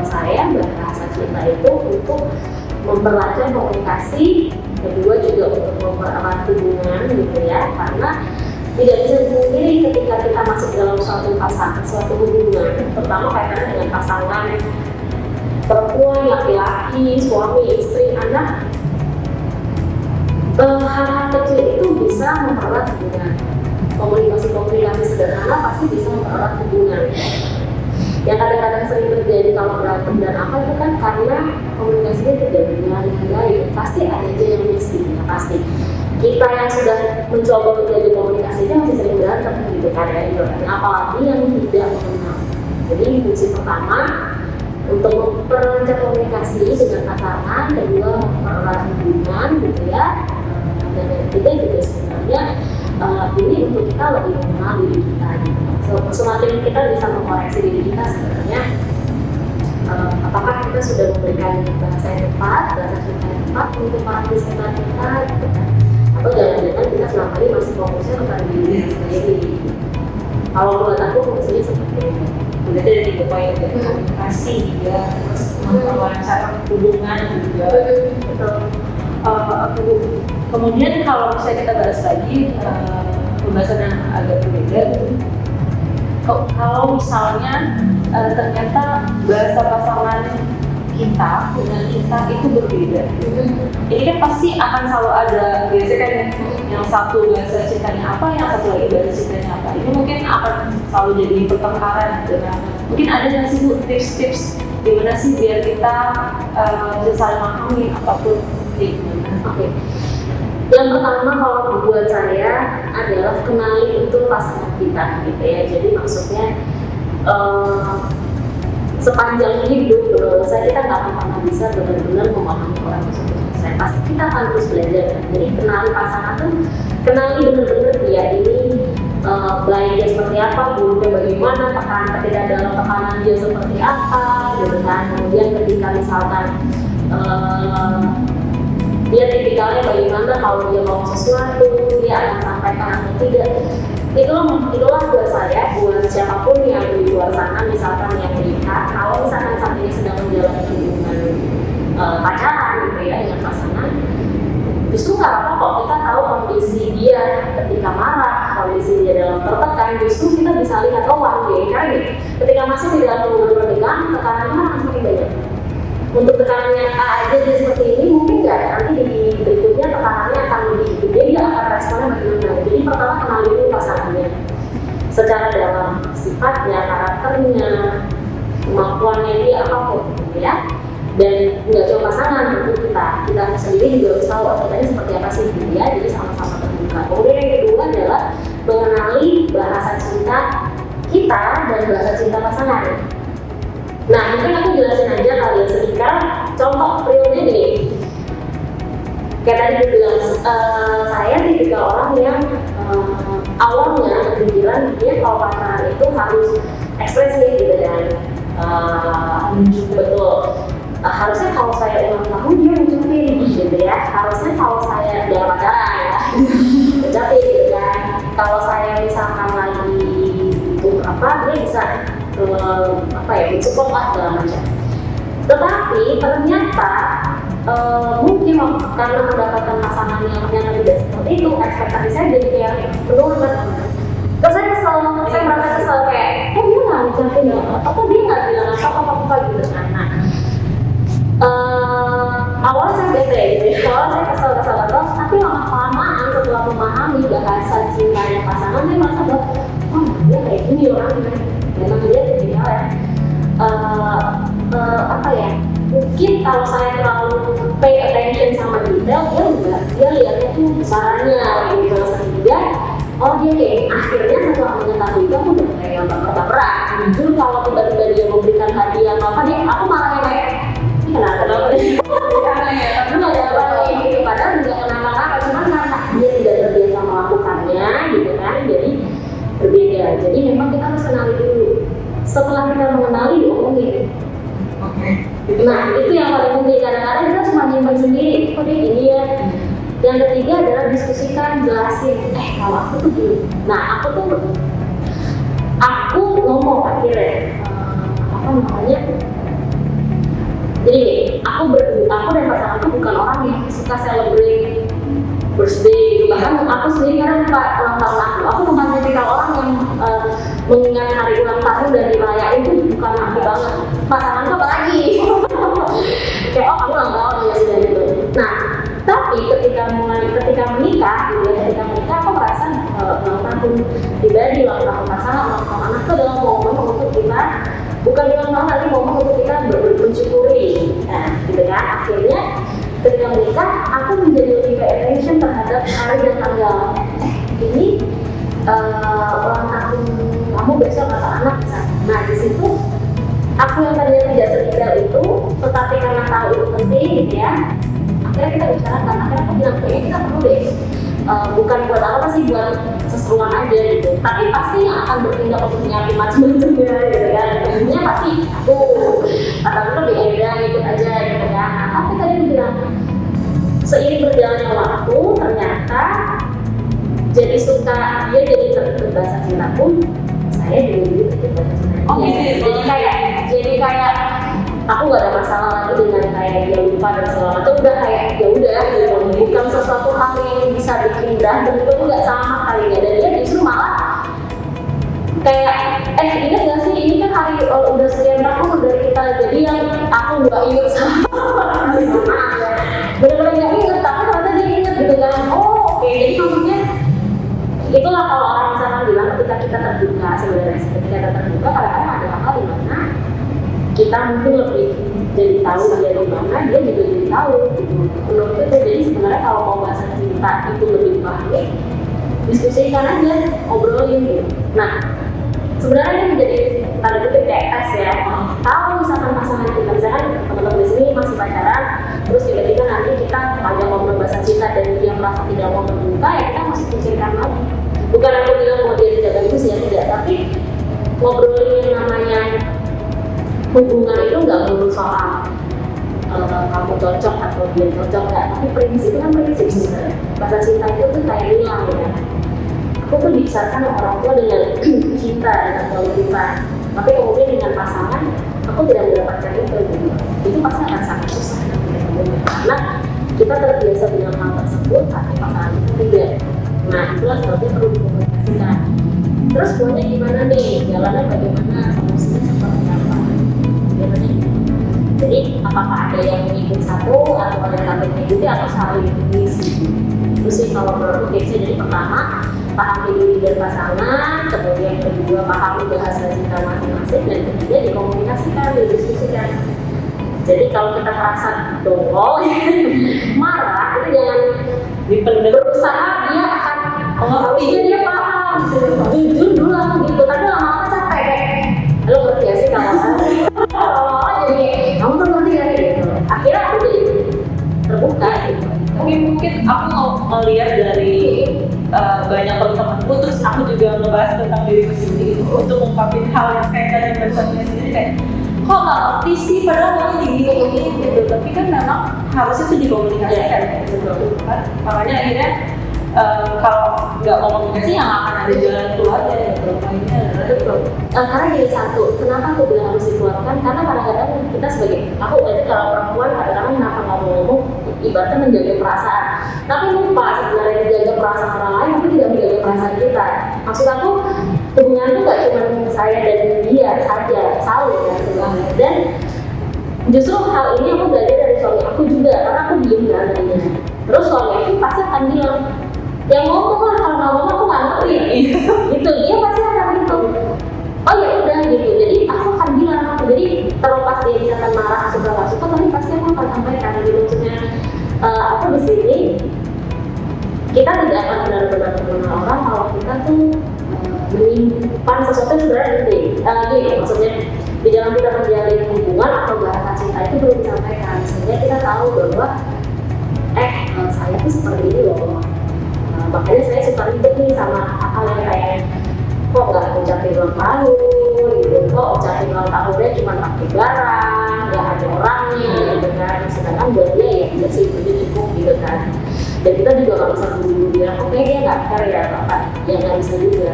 saya bahasa cinta itu untuk memperlancar komunikasi, kedua juga untuk mempererat hubungan gitu ya. Karena tidak bisa dipungkiri ketika kita masuk dalam suatu hubungan, terutama kaitannya dengan pasangan perempuan, laki-laki, suami, istri, anak, hal-hal kecil itu bisa mempererat hubungan. Komunikasi sederhana pasti bisa mempererat hubungan. Yang kadang-kadang sering terjadi kalau berantem dan apa itu kan karena komunikasinya tidak berjalan dengan baik. Pasti ada aja yang missing, ya pasti. Kita yang sudah mencoba menjaga komunikasinya masih sering berantem gitu kan ya. Apalagi yang tidak mengenal. Jadi fungsi pertama untuk memperlancar komunikasi dengan pasangan, kedua mempererat hubungan gitu ya, dan yang ketiga juga sebenarnya ini untuk kita lebih mengenal diri kita gitu. Semakin kita bisa mengoreksi diri kita sebenarnya, apakah kita sudah memberikan bahasa yang tepat, bahasa cinta yang tepat untuk para listener kita gitu kan, atau jangan-jangan kita selama ini masih fokusnya kepada diri kita sendiri. Kalau buat aku fokusnya seperti itu. Berarti ada 3 poin, komunikasi juga, terus memperlancar hubungan juga. Betul. Kemudian kalau misalnya kita bahas lagi pembahasan yang agak berbeda, kalau misalnya ternyata bahasa pasangan kita dengan kita itu berbeda, ini kan pasti akan selalu ada, biasanya kan yang satu bahasa cintanya apa, yang satu lagi bahasa cintanya apa. Ini mungkin akan selalu jadi pertengkaran gitu kan. Mungkin ada nggak sih Bu tips-tips gimana sih biar kita bisa saling memahami apapun kayak gimana? Oke. Yang pertama kalau buat saya adalah kenali betul pasangan kita gitu ya. Jadi maksudnya sepanjang hidup menurut saya kita nggak akan pernah bisa benar-benar memahami orang tersebut. Pasti kita akan terus belajar. Jadi kenali pasangan tuh, kenali benar-benar dia ini baiknya seperti apa, buruknya bagaimana, tekanan ketika dalam tekanan dia seperti apa, gitu kan. Kemudian ketika misalkan dia tipikalnya bagaimana, kalau dia mau sesuatu dia akan sampaikan atau tidak. Itulah buat saya, buat siapapun yang di luar sana misalkan yang melihat, kalau misalkan saat ini sedang menjalani hubungan pacaran gitu ya dengan pasangan, justru nggak apa kok kita tahu kondisi dia ketika marah, kondisi dia dalam tertekan, justru kita bisa lihat one day karena ketika masih di dalam hubungan pernikahan tekanannya akan semakin banyak. Untuk tekanannya A aja dia seperti ini, mungkin nggak nanti di berikutnya tekanannya akan lebih gede, dia akan responnya bagaimana. Jadi pertama kenali dulu pasangannya secara dalam sifatnya, karakternya, kemampuannya dia apapun ya. Dan nggak cuma pasangan, tentu kita sendiri juga harus tahu kita ini seperti apa sih gitu ya. Jadi sama-sama terbuka. Kemudian yang kedua adalah mengenali bahasa cinta kita dan bahasa cinta pasangan. Nah, mungkin aku jelasin aja kali ya sedikit. Contoh realnya gini. Kayak tadi aku bilang, saya tipikal orang yang awalnya berpikiran dia kalau pacaran itu harus ekspresif gitu dan betul. Harusnya kalau saya ulang tahun dia ngucapin gitu ya. Harusnya kalau saya dalam pacaran ya ngucapin gitu kan. Kalau saya misalkan lagi butuh apa, dia bisa support lah segala macam. Tetapi ternyata mungkin karena mendapatkan pasangan yang ternyata tidak seperti itu, ekspektasi saya jadi kayak menurun. Terus saya kesel, saya merasa kesel kayak, dia nggak ngucapin ya, atau dia nggak bilang apa gitu kan. Nah, awalnya saya bete gitu ya, awalnya saya kesel, tapi lama-lamaan setelah memahami bahasa cintanya pasangan, saya merasa bahwa, oh dia kayak gini orangnya. Memang dia tipikal ya, mungkin kalau saya terlalu pay attention sama detail, dia lihatnya tuh besarannya gitu, sehingga dia kayak akhirnya setelah mengetahui itu aku udah kayak baper-baperan. Jujur kalau tiba-tiba dia memberikan hadiah apa dia, aku malah kayak kenapa deh? Tapi nggak ada apa gitu, padahal nggak kenapa-napa, cuma karena dia tidak terbiasa melakukannya gitu kan, jadi berbeda. Jadi memang kita harus kenali dulu. Setelah kita mengenali, diomongin. Nah, itu yang paling penting. Kadang-kadang kita cuma nyimpan sendiri, kok dia gini ya. Yang ketiga adalah diskusikan, jelasin. Kalau aku tuh gini. Nah, aku ngomong akhirnya jadi aku dan pasanganku bukan orang yang suka celebrate birthday gitu. Bahkan aku sendiri kadang lupa ulang tahun aku bukan tipikal orang yang mengingat hari ulang tahun dan dirayain itu bukan aku banget. Pasanganku apalagi kayak kamu ulang tahun ya sudah gitu. Nah, tapi ketika menikah gitu ya, aku merasa ulang tahun pribadi, ulang tahun pasangan, ulang tahun anak itu adalah momen untuk kita, bukan ulang tahun lagi, momen untuk kita bersyukuri. Nah, gitu kan. Akhirnya ketika menikah, aku menjadi lebih pay attention terhadap hari dan tanggal. Ini ulang tahun kamu besok atau anak misalnya. Nah, di situ aku yang tadinya tidak sedetail itu, tetapi karena tahu itu penting gitu ya, akhirnya kita bicarakan. Akhirnya aku bilang kayaknya kita perlu deh, bukan buat apa sih, buat seseruan aja gitu, tapi pasti yang akan bertindak untuk nyiapin macam-macamnya gitu kan. Tentunya pasti aku lebih edan ikut aja gitu kan. Nah, tapi tadi aku bilang seiring berjalannya waktu ternyata jadi suka dia, jadi tertutup bahasa cinta pun saya juga tertutup bahasa cinta. Jadi kayak aku gak ada masalah lagi dengan kayak dia lupa dan segala macam. Udah kayak ya udah gitu, bukan sesuatu hal yang bisa bikin berantem itu nggak, sama sekali nggak. Dan dia justru malah kayak ingat gak sih ini kan hari udah sekian tahun dari kita jadian, aku nggak inget sama bener-bener nggak inget, tapi ternyata dia inget gitu kan. Oh oke, jadi maksudnya itulah kalau orang misalkan bilang ketika kita terbuka, sebenarnya ketika kita terbuka kadang-kadang ada hal di mana kita mungkin lebih jadi tahu dia di mana, dia juga jadi tahu gitu. Menurut itu jadi sebenarnya kalau mau bahasa cinta itu lebih baik diskusikan aja, obrolin gitu. Nah sebenarnya ini menjadi tanda kutip kayak tes ya. Kalau misalkan pasangan kita, misalkan teman-teman di sini masih pacaran, terus tiba-tiba nanti kita panjang ngobrol bahasa cinta dan dia merasa tidak mau terbuka, ya kita masih pikirkan lagi. Bukan aku bilang mau dia tidak bagus ya, tidak, tapi ngobrolin yang namanya hubungan itu nggak melulu soal kamu cocok atau dia cocok nggak, tapi prinsip itu kan prinsip sebenarnya. Bahasa cinta itu tuh kayak hilang ya. Aku tuh dibesarkan orang tua dengan cinta, dengan kewajiban, tapi kemudian dengan pasangan aku tidak mendapatkan itu gitu. Itu pasti akan sangat susah karena kita terbiasa dengan hal tersebut, tapi pasangan itu tidak. Nah itulah sebabnya perlu dikomunikasikan. Terus maunya gimana nih, jalannya bagaimana, solusinya seperti apa, gimana gitu. Jadi apakah ada yang mengikut satu atau ada yang mengikuti atau saling mengisi. Itu sih kalau menurut tipsnya. Jadi pertama, pahami diri dan pasangan, kemudian kedua pahami bahasa cinta masing-masing, dan ketiga dikomunikasikan, didiskusikan. Jadi kalau kita merasa dongkol, marah, itu jangan berusaha dia akan artinya dia paham, jujur dulu gitu. Tapi lama-lama capek kayak, lo ngerti ya sih kalau lama-lama jadi kayak kamu tuh ngerti ya gitu. Akhirnya aku jadi terbuka gitu. Mungkin aku mau melihat dari banyak teman-temanku, terus aku juga ngebahas tentang diriku sendiri gitu, untuk mengungkapin hal yang kayak tadi bahasanya sendiri kayak kok nggak ngerti sih, padahal mau gini gitu. Tapi kan memang harusnya tuh dikomunikasikan gitu kan. Makanya akhirnya kalau nggak komunikasi yang akan ada jalan keluarnya gitu. Betul. Karena jadi satu, kenapa aku bilang harus dikeluarkan? Karena kadang-kadang kita sebagai aku berarti kalau perempuan kadang-kadang kenapa ngomong-ngomong ibaratnya menjaga perasaan, tapi lupa sebenarnya menjaga perasaan orang lain, tapi tidak menjaga perasaan kita. Maksud aku hubungan itu nggak cuma saya dan dia saja, saling ya sebenarnya. Dan justru hal ini aku belajar dari suami aku juga, karena aku diem kan tadinya. Terus suami aku pasti akan bilang, yang ngomong lah, kalau nggak ngomong aku nggak ngerti gitu. Dia pasti akan gitu. Oh ya udah gitu. Jadi aku akan bilang, jadi terlepas dia misalkan marah suka nggak suka, tapi pasti aku akan sampaikan gitu. Maksudnya aku di sini kita tidak akan benar-benar mengenal orang kalau kita tuh menyimpan sesuatu yang sebenarnya penting. Gini maksudnya di dalam kita menjalin hubungan atau bahasa cinta itu perlu disampaikan sehingga kita tahu bahwa saya tuh seperti ini loh. Makanya saya suka ribet nih sama hal yang kayak kok nggak ucapin ulang tahun gitu, kok ucapin ulang tahunnya cuma pakai barang, nggak ada orangnya gitu kan. Sedangkan buat dia ya udah sih itu cukup gitu kan. Dan kita juga nggak bisa buru-buru bilang oke dia nggak care ya bapak, ya nggak bisa juga.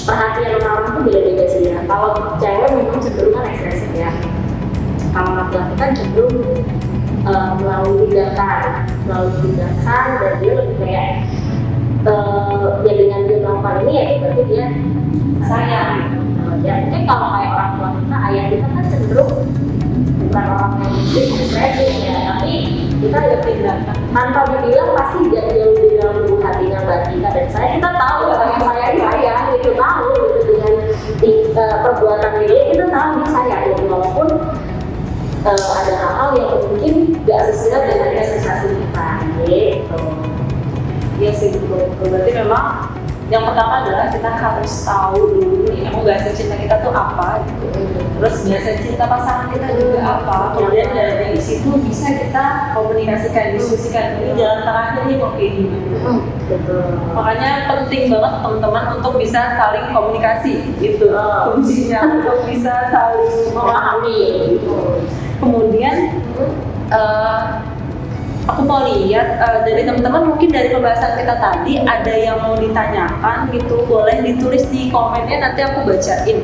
Perhatian orang tuh beda-beda sih ya. Kalau cewek memang cenderung kan ekspresif ya, kalau laki-laki kan cenderung melalui tindakan dan dia lebih kayak ya dengan dia melakukan ini ya berarti dia sayang. Ya mungkin kalau kayak orang tua kita, ayah kita kan cenderung bukan orang yang ekspresif ya, tapi kita ya tindakan tanpa dibilang pasti dia jauh di dalam lubuk hatinya Mbak Tika dan saya, kita tahu orang saya gitu, tahu gitu dengan perbuatan dia kita tahu dia sayang gitu, walaupun ada hal-hal yang mungkin gak sesuai dengan ekspektasi kita gitu. Iya sih betul. Berarti memang yang pertama adalah kita harus tahu dulu nih emang bahasa cinta kita tuh apa gitu. Terus bahasa cinta pasangan kita juga apa. Kemudian dari situ bisa kita komunikasikan, diskusikan ini jalan tengahnya nih mau kayak gimana. Makanya penting banget teman-teman untuk bisa saling komunikasi gitu. Kuncinya untuk bisa saling memahami. Kemudian aku mau lihat dari teman-teman mungkin dari pembahasan kita tadi ada yang mau ditanyakan gitu, boleh ditulis di komennya nanti aku bacain.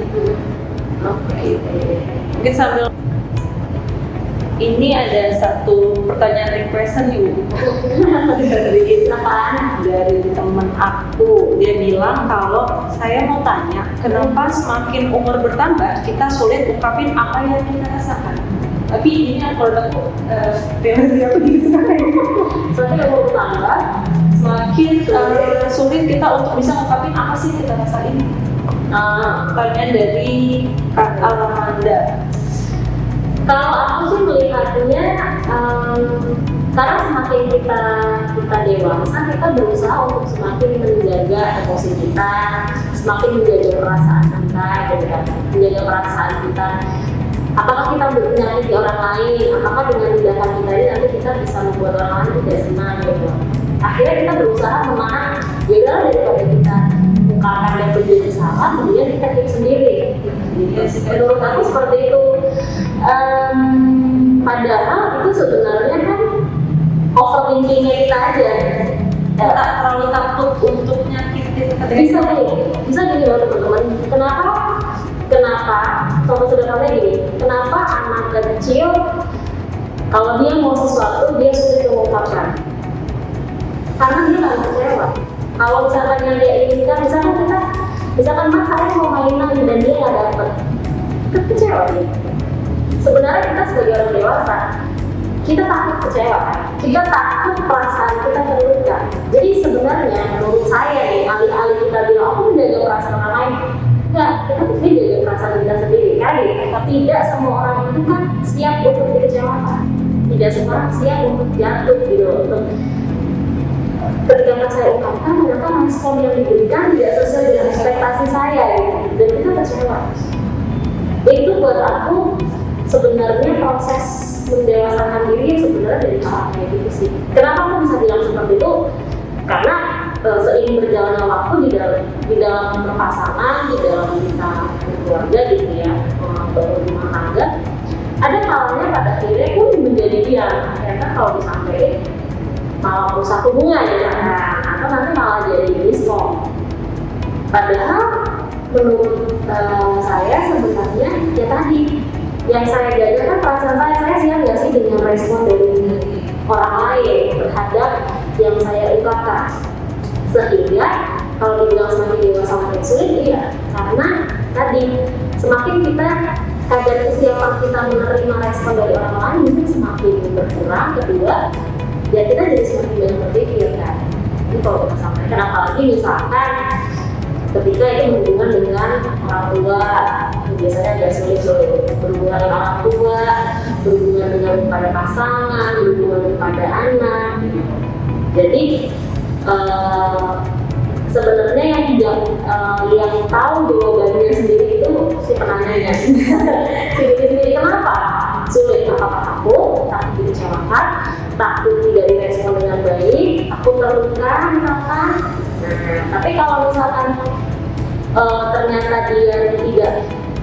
Oke. Mungkin sambil ini ada satu pertanyaan requestan yuk dari teman aku. Dia bilang kalau saya mau tanya kenapa semakin umur bertambah kita sulit ungkapin apa yang kita rasakan. Tapi ini kalau aku teori aku di sekarang soalnya umur bertambah semakin sulit kita untuk bisa ngungkapin apa sih kita rasain. Pertanyaan dari Kak Alamanda. Kalau aku sih melihatnya karena semakin kita dewasa, kita berusaha untuk semakin menjaga emosi kita, semakin menjaga perasaan kita, menjaga perasaan kita. Apakah kita menyakiti orang lain? Apakah dengan tindakan kita ini nanti kita bisa membuat orang lain tidak senang gitu? Akhirnya kita berusaha menahan. Yaudah daripada kita ungkapkan dan berjadi salah, kemudian kita keep sendiri. Menurut aku seperti itu. Padahal itu sebenarnya kan overthinkingnya kita aja. Kita terlalu takut untuk nyakitin. Bisa gini loh teman-teman. Kenapa? Contoh sederhananya gini. Kenapa anak kecil kalau dia mau sesuatu dia sulit mengungkapkan? Karena dia nggak kecewa. Kalau misalkan yang dia inginkan, misalkan mas saya mau mainan dan dia nggak dapet, kecewa dia. Sebenarnya kita sebagai orang dewasa, kita takut kecewa, kita takut perasaan kita terluka. Jadi sebenarnya menurut saya nih, alih-alih kita bilang aku menjaga perasaan orang lain, enggak, kita tuh menjaga perasaan kita sendiri. Tidak semua orang itu kan siap untuk dikecewakan, tidak semua orang siap untuk jatuh gitu. Ketika saya ungkapkan, ternyata respon yang diberikan tidak sesuai dengan ekspektasi saya gitu. Dan kita kecewa. Itu buat aku sebenarnya proses mendewasakan diri sebenarnya dari hal kayak gitu sih. Kenapa aku bisa bilang seperti itu? Karena seiring berjalannya waktu di dalam berpasangan, di dalam kita berkeluarga gitu ya, berumah tangga, ada kalanya pada akhirnya pun menjadi dia. Akhirnya kalau disampaikan malah rusak hubungan ya, atau nanti malah jadi miskom. Padahal menurut saya sebenarnya ya tadi yang saya jaga kan perasaan saya siap nggak sih dengan respon dari orang lain terhadap yang saya ungkapkan. Sehingga kalau dibilang semakin dewasa makin sulit, iya, karena tadi semakin kita kadar kesiapan kita menerima respon dari orang lain mungkin semakin berkurang. Kedua, ya kita jadi semakin banyak berpikir kan. Ini kalau kita sampaikan, apalagi misalkan ketika itu berhubungan dengan orang tua, biasanya agak sulit berhubungan dengan orang tua, berhubungan dengan kepada pasangan, berhubungan kepada anak. Jadi sebenarnya yang tahu jawabannya sendiri itu si penanyanya. Sendiri kenapa sulit? Apakah aku takut dikecewakan, takut tidak direspon dengan baik, takut terluka misalkan. Tapi kalau misalkan ternyata dia tidak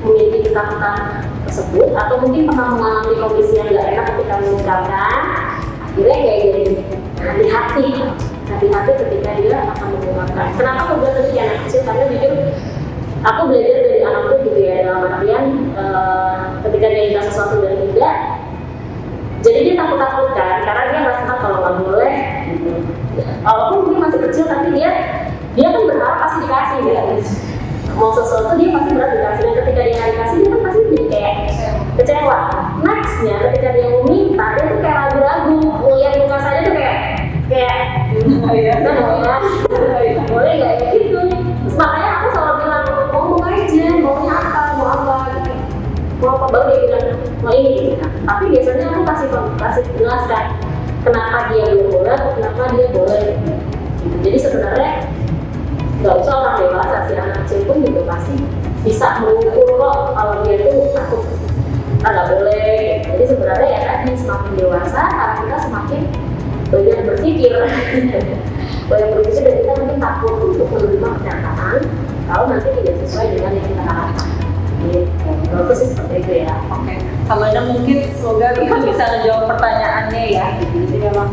memiliki ketakutan tersebut atau mungkin pernah mengalami kondisi yang tidak enak ketika mengucapkan, akhirnya kayak jadi hati-hati ketika dia akan mengungkapkan. Kenapa aku bilang tadi anak kecil? Karena jujur aku belajar dari anakku gitu ya, dalam artian ketika dia minta sesuatu dan tidak, jadi dia takut-takutkan karena dia merasa kalau nggak boleh gitu. Walaupun mungkin masih kecil tapi dia kan berharap pasti dikasih ya. Mau sesuatu dia pasti berharap dikasih, dan ketika dia nggak dikasih dia kan pasti jadi kayak kecewa. Nextnya ketika dia mau minta dia tuh kayak ragu-ragu, ngeliat muka saja tuh kayak boleh nggak ya gitu. Terus makanya aku selalu bilang ngomong aja maunya apa, mau apa gitu. Mau apa, baru dia bilang mau ini gitu kan. Tapi biasanya aku kasih jelaskan kenapa dia belum boleh, kenapa dia boleh gitu. Jadi sebenarnya nggak usah orang dewasa sih, anak kecil pun juga pasti bisa mengukur kok kalau dia tuh takut nggak boleh. Jadi sebenarnya ya tadi semakin dewasa karena kita semakin banyak berpikir banyak berpikir dan kita mungkin takut untuk menerima kenyataan kalau nanti tidak sesuai dengan yang kita harapkan. Itu sih seperti itu ya. Oke, kalau ada mungkin semoga kita bisa menjawab pertanyaannya ya. Jadi memang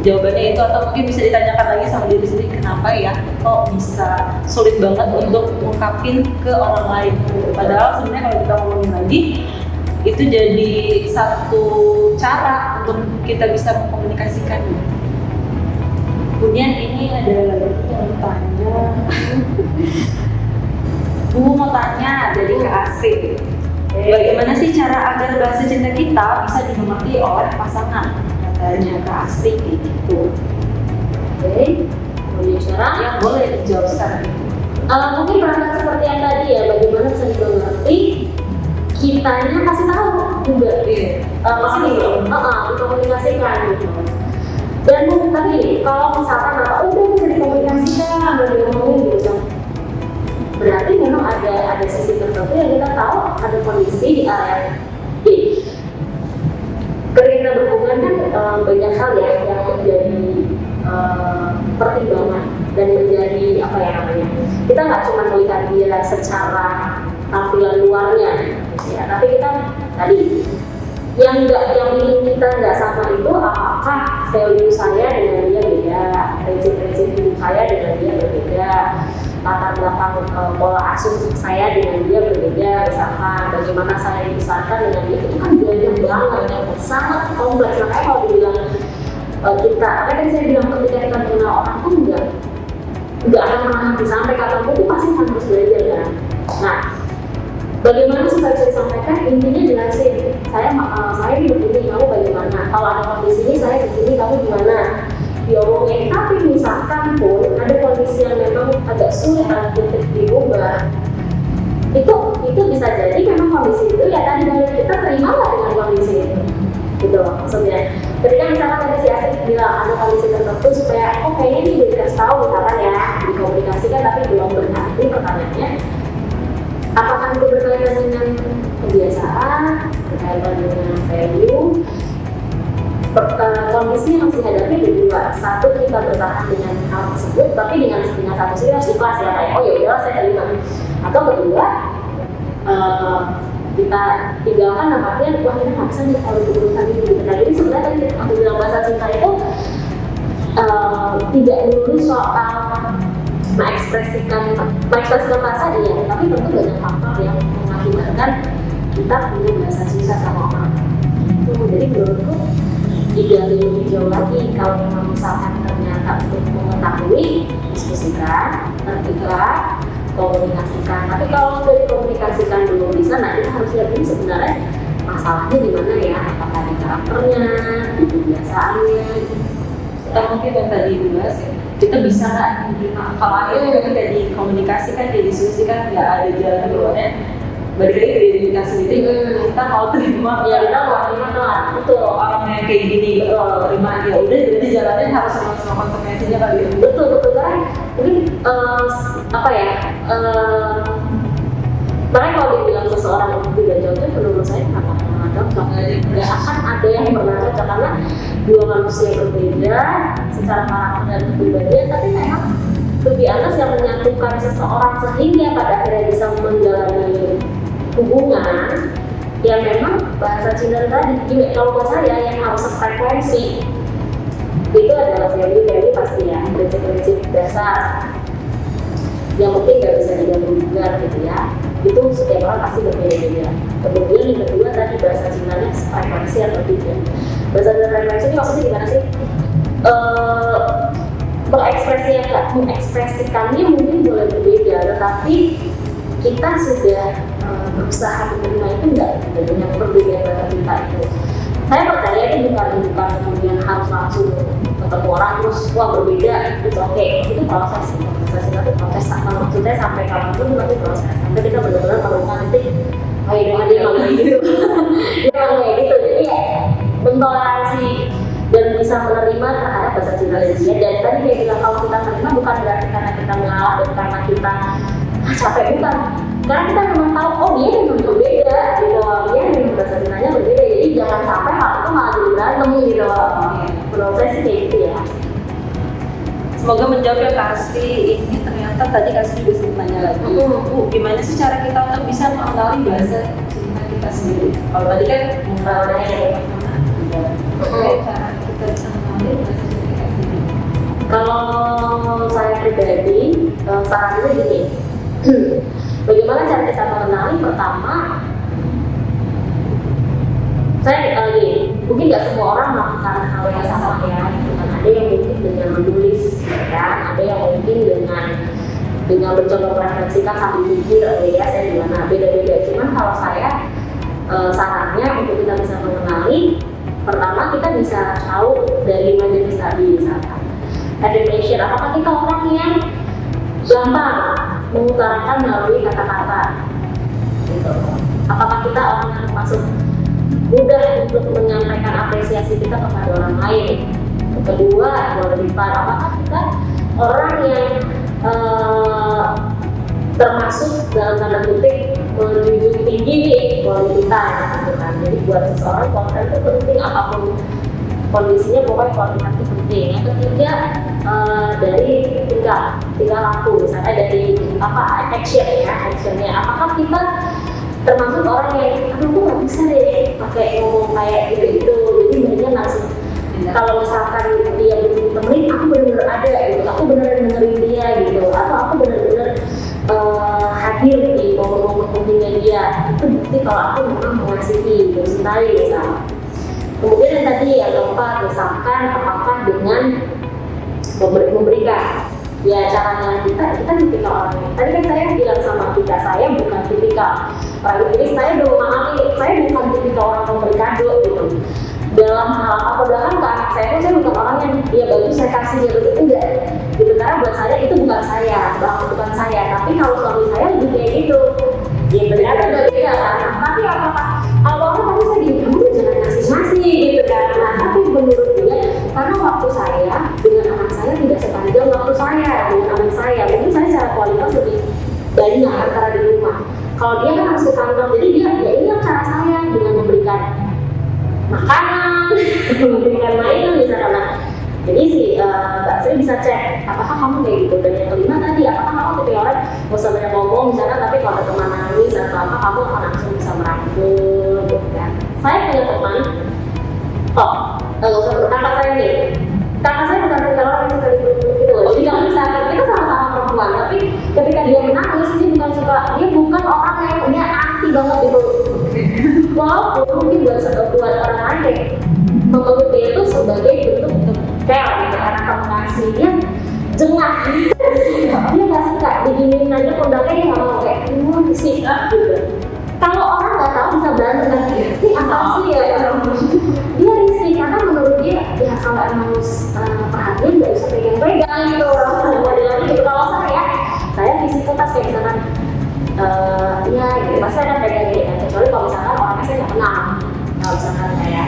jawabannya itu atau mungkin bisa ditanyakan lagi sama diri sendiri kenapa ya kok bisa sulit banget untuk mengungkapin ke orang lain. Padahal sebenarnya kalau kita ngomongin lagi itu jadi satu cara untuk kita bisa mengkomunikasikan. Kemudian ini ada lagi yang tanya. Bu mau tanya dari Kak Asri, bagaimana sih cara agar bahasa cinta kita bisa dimengerti oleh pasangan? Katanya Kak Asri gitu. Oke, kemudian cara Yang boleh dijawab sekarang. mungkin berangkat seperti yang tadi ya, bagaimana bisa dimengerti, kitanya kasih tahu juga, pasti dikomunikasikan gitu. Dan tadi kalau misalkan udah bisa dikomunikasikan, udah diomongin gitu, berarti memang ada sisi tertentu yang kita tahu ada kondisi di area B. Ketika kita berhubungan kan banyak hal ya yang menjadi pertimbangan dan menjadi apa ya namanya, kita nggak cuma melihat dia secara tampilan luarnya ya, tapi kita tadi yang bikin kita nggak sama itu apakah value saya dengan dia beda, prinsip-prinsip hidup saya dengan dia berbeda, latar belakang pola asuh saya dengan dia berbeda, misalkan bagaimana saya dibesarkan dengan dia, itu kan banyak banget, sangat kompleks. Makanya kalau dibilang kita, apa tadi saya bilang ketika kita mengenal orang pun nggak akan pernah habis, sampai kapanpun itu pasti harus belajar kan. Nah, bagaimana supaya bisa disampaikan, intinya jelasin saya hidup ini, kamu bagaimana, kalau ada kondisi ini saya begini, kamu gimana, diomongin. Tapi misalkan pun ada kondisi yang memang agak sulit untuk diubah, itu bisa jadi memang kondisi itu ya tadi balik kita terima lah dengan kondisi itu gitu loh maksudnya. Ketika misalkan tadi si Asik bilang ada kondisi tertentu supaya kayaknya ini udah dikasih tahu misalkan ya, dikomunikasikan tapi belum berarti, pertanyaannya apakah itu berkaitan dengan kebiasaan, berkaitan dengan value, kondisi yang harus dihadapi ada dua. Satu, kita bertahan dengan hal tersebut, tapi dengan satu sisi harus ikhlas ya, kayak ya udahlah saya terima. Atau kedua, kita tinggalkan nampaknya wah ini nggak bisa nih kalau berurusan ini. Nah jadi sebenarnya tadi aku bilang bahasa cinta itu tidak melulu soal mengekspresikan rasa dia, tapi tentu banyak faktor yang mengakibatkan kita punya bahasa cinta sama orang. Jadi menurutku digali lebih jauh lagi. Kalau memang misalkan ternyata untuk mengetahui, diskusikan, terbuka, komunikasikan. Tapi kalau sudah dikomunikasikan belum bisa, nah kita harus lihat ini sebenarnya masalahnya di mana ya, apakah di karakternya, di kebiasaannya, Atau mungkin yang tadi dibahas ya, kita bisa nggak menerima kalau akhirnya ketika dikomunikasikan, didiskusikan nggak ada jalan keluarnya, balik lagi ke diri kita sendiri, kita mau terima ya kita mau terima lah. betul orang yang kayak gini, terima ya udah, jadi jalannya harus sama konsekuensinya kali ya. Betul kan mungkin apa ya, makanya kalau dibilang seseorang untuk tidak cocok, menurut saya nggak akan pernah cocok, nggak akan ada yang pernah cocok karena dua manusia berbeda secara karakter dan kepribadian, tapi memang lebih atas yang menyatukan seseorang sehingga pada akhirnya bisa menjalani hubungan yang memang bahasa cinta tadi. Kalau buat saya yang harus sefrekuensi itu adalah value pasti ya, prinsip-prinsip dasar yang mungkin nggak bisa diganggu juga gitu ya. Itu setiap orang pasti berbeda-beda. Kemudian yang kedua tadi bahasa cintanya frekuensi atau tidak. Bahasa dan frekuensi ini maksudnya gimana sih? Mengekspresikannya mungkin boleh berbeda, tetapi kita sudah berusaha menerima itu enggak dengan perbedaan bahasa cinta itu. Saya percaya itu bukan kemudian harus langsung ketemu orang terus wah berbeda, itu oke. Itu proses itu proses sama, maksudnya sampai kapanpun nanti proses sampai kita benar-benar menemukan nanti dia nggak kayak gitu dia nggak kayak gitu. Jadi ya mentoleransi dan bisa menerima terhadap bahasa cinta dari dia. Dan tadi dia bilang kalau kita terima bukan berarti karena kita mengalah dan karena kita capek, bukan. Karena kita memang tahu, oh dia memang berbeda gitu, dia memang bahasa cintanya berbeda. Jadi jangan sampai hal itu malah jadi berantem gitu. Menurut saya sih kayak gitu ya. Semoga menjawab ya Kak Asri. Ini ternyata tadi Kak Asri juga sempat nanya lagi, Bu, gimana sih cara kita untuk bisa mengenali bahasa cinta kita sendiri? Kalau tadi kan mengenalnya dari pasangan, oke, cara kita bisa mengenali bahasa cinta kita sendiri. Kalau saya pribadi, sarannya gini, bagaimana cara kita mengenali? Pertama, saya mungkin nggak semua orang melakukan hal yang sama ya. Ada yang mungkin dengan menulis, ya, ada yang mungkin dengan mencoba merefleksikan sambil mikir, ya saya gimana, beda-beda. Cuman kalau saya sarannya untuk kita bisa mengenali, pertama kita bisa tahu dari 5 jenis tadi, misalkan affirmation, apakah kita orang yang gampang mengutarakan melalui kata-kata, gitu. Apakah kita orang yang masuk mudah untuk menyampaikan apresiasi kita kepada orang lain. Kedua, apakah kita orang yang termasuk dalam tanda kutip menjunjung tinggi nih quality time, gitu kan. Jadi buat seseorang quality itu penting, apapun kondisinya pokoknya quality itu penting. Yang ketiga, dari tingkah laku, misalnya dari actionnya, apakah kita termasuk orang yang aduh gue gak bisa deh pakai ngomong kayak gitu, jadi sebenarnya langsung kalau misalkan dia butuh ditemenin, aku benar-benar ada gitu, aku benar-benar dengerin dia gitu, atau aku benar-benar hadir di momen-momen pentingnya dia. Itu bukti kalau aku memang mengasihi, mencintai misalnya. Kemudian yang tadi yang keempat, misalkan apakah dengan memberikan, ya caranya kita tipikal orangnya. Tadi kan saya bilang sama kita, saya bukan tipikal orang, jadi saya udah memahami, saya bukan tipikal orang memberi kado gitu. Dalam hal apa, bahkan ke anak saya pun saya bukan orang yang dia bagus saya kasih dia begitu, enggak gitu, karena buat saya itu bukan saya, bukan saya. Tapi kalau suami saya lebih kayak gitu, gitu ternyata udah beda kan. Tapi apakah awalnya kamu saya gini, kamu tuh jangan ngasih gitu kan. Nah tapi menurut dia, karena waktu saya dengan anak saya tidak sepanjang waktu saya dengan anak saya, mungkin saya secara kualitas lebih banyak antara di rumah. Kalau dia kan harus ke kantor, jadi dia ya ini cara saya dengan memberikan makanan, memberikan mainan misalkan. Nah, jadi sih Mbak Sri bisa cek apakah kamu kayak gitu. Dan yang kelima tadi, apakah kamu tipe orang gak usah banyak ngomong misalkan, tapi kalau ada teman nangis atau apa kamu akan langsung bisa merangkul gitu kan. Saya punya teman, gak usah kakak saya nih, kakak saya bukan tipe orang yang suka dipeluk gitu loh. Jadi kalau misalkan kita sama-sama perempuan, tapi ketika dia menangis dia bukan orang yang dia anti banget gitu. Walaupun mungkin buat orang lain kayak memeluk dia itu sebagai bentuk care gitu, karena kamu ngasih dia jengah dia nggak suka diginiin aja pundaknya, dia nggak mau kayak sih gitu. Kalau orang nggak tahu bisa berantem kan, ini apa sih ya, dia risih karena menurut dia ya kalau emang perhatian nggak usah pegang-pegang gitu, langsung modelannya gitu. Kalau saya fisikalitas kayak misalkan ya gitu, pasti ada pegang gitu kan, kecuali kalau misalkan orangnya saya nggak kenal. Kalau misalkan kayak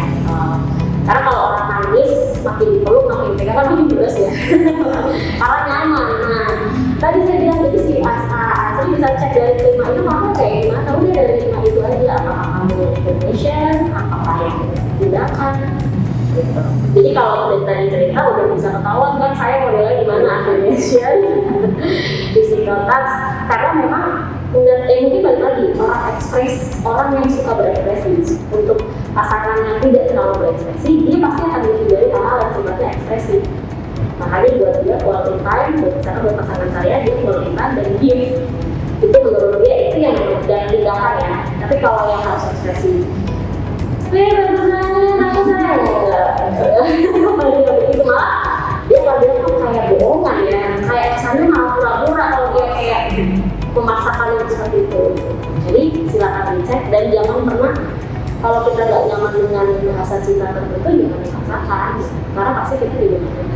karena kalau orang nangis makin dipeluk makin dipegang kan lebih beres ya karena nyaman. Nah tadi saya bilang itu si Asri bisa cek dari kelima itu kamu kayak gimana, udah dari 5 itu aja, apakah kamu information, apakah yang tindakan gitu. Jadi kalau dari tadi cerita udah bisa ketahuan kan saya modelnya gimana, affirmation, physical touch, karena memang mungkin balik lagi orang yang suka berekspresi. Untuk pasangan yang tidak terlalu berekspresi, dia pasti akan menghindari hal-hal yang sifatnya ekspresi. Makanya buat dia quality time, misalkan buat pasangan saya dia quality time dan gift, itu menurut dia itu yang tindakan ya. Tapi kalau yang harus ekspresi, aku sayang itu malah dia kalau bilang tuh kayak bohongan ya, kayak kesannya malah pura-pura kalau dia kayak memaksakan yang seperti itu. Jadi silakan dicek dan jangan pernah, kalau kita nggak nyaman dengan bahasa cinta tertentu jangan dipaksakan, karena pasti kita tidak nyaman.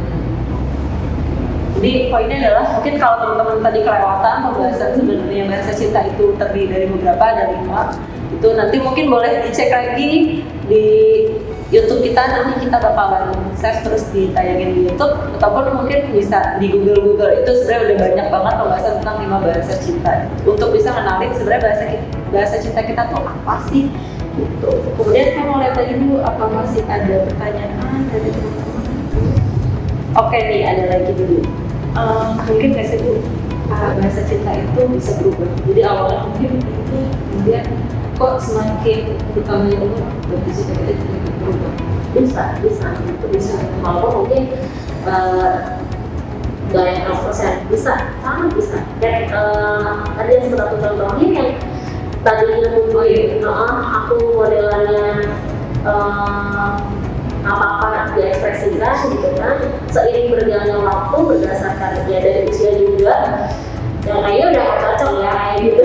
Jadi poinnya adalah mungkin kalau teman-teman tadi kelewatan pembahasan sebenarnya bahasa cinta itu terdiri dari beberapa, ada 5. Itu nanti mungkin boleh dicek lagi di YouTube kita nanti kita bakalan share terus ditayangin di YouTube ataupun mungkin bisa di Google itu sebenarnya udah banyak banget pembahasan tentang 5 bahasa cinta untuk bisa kenalin sebenarnya bahasa cinta kita tuh apa sih gitu. Kemudian saya mau lihat lagi dulu apa masih ada pertanyaan dari teman-teman. Oke nih ada lagi dulu. Mungkin nggak sih Bu, bahasa cinta itu bisa berubah. Jadi awalnya mungkin itu kemudian kok semakin bertambah dulu bahasa cinta kita jadi berubah. Itu bisa. Walaupun mungkin gak yang 100% bisa, sangat bisa. Kayak tadi yang sempat aku contohin yang tadinya mungkin aku modelannya apa-apa diekspresikan gitu kan, seiring berjalannya waktu berdasarkan ya dari usia juga yang kayaknya udah gak cocok ya kayak gitu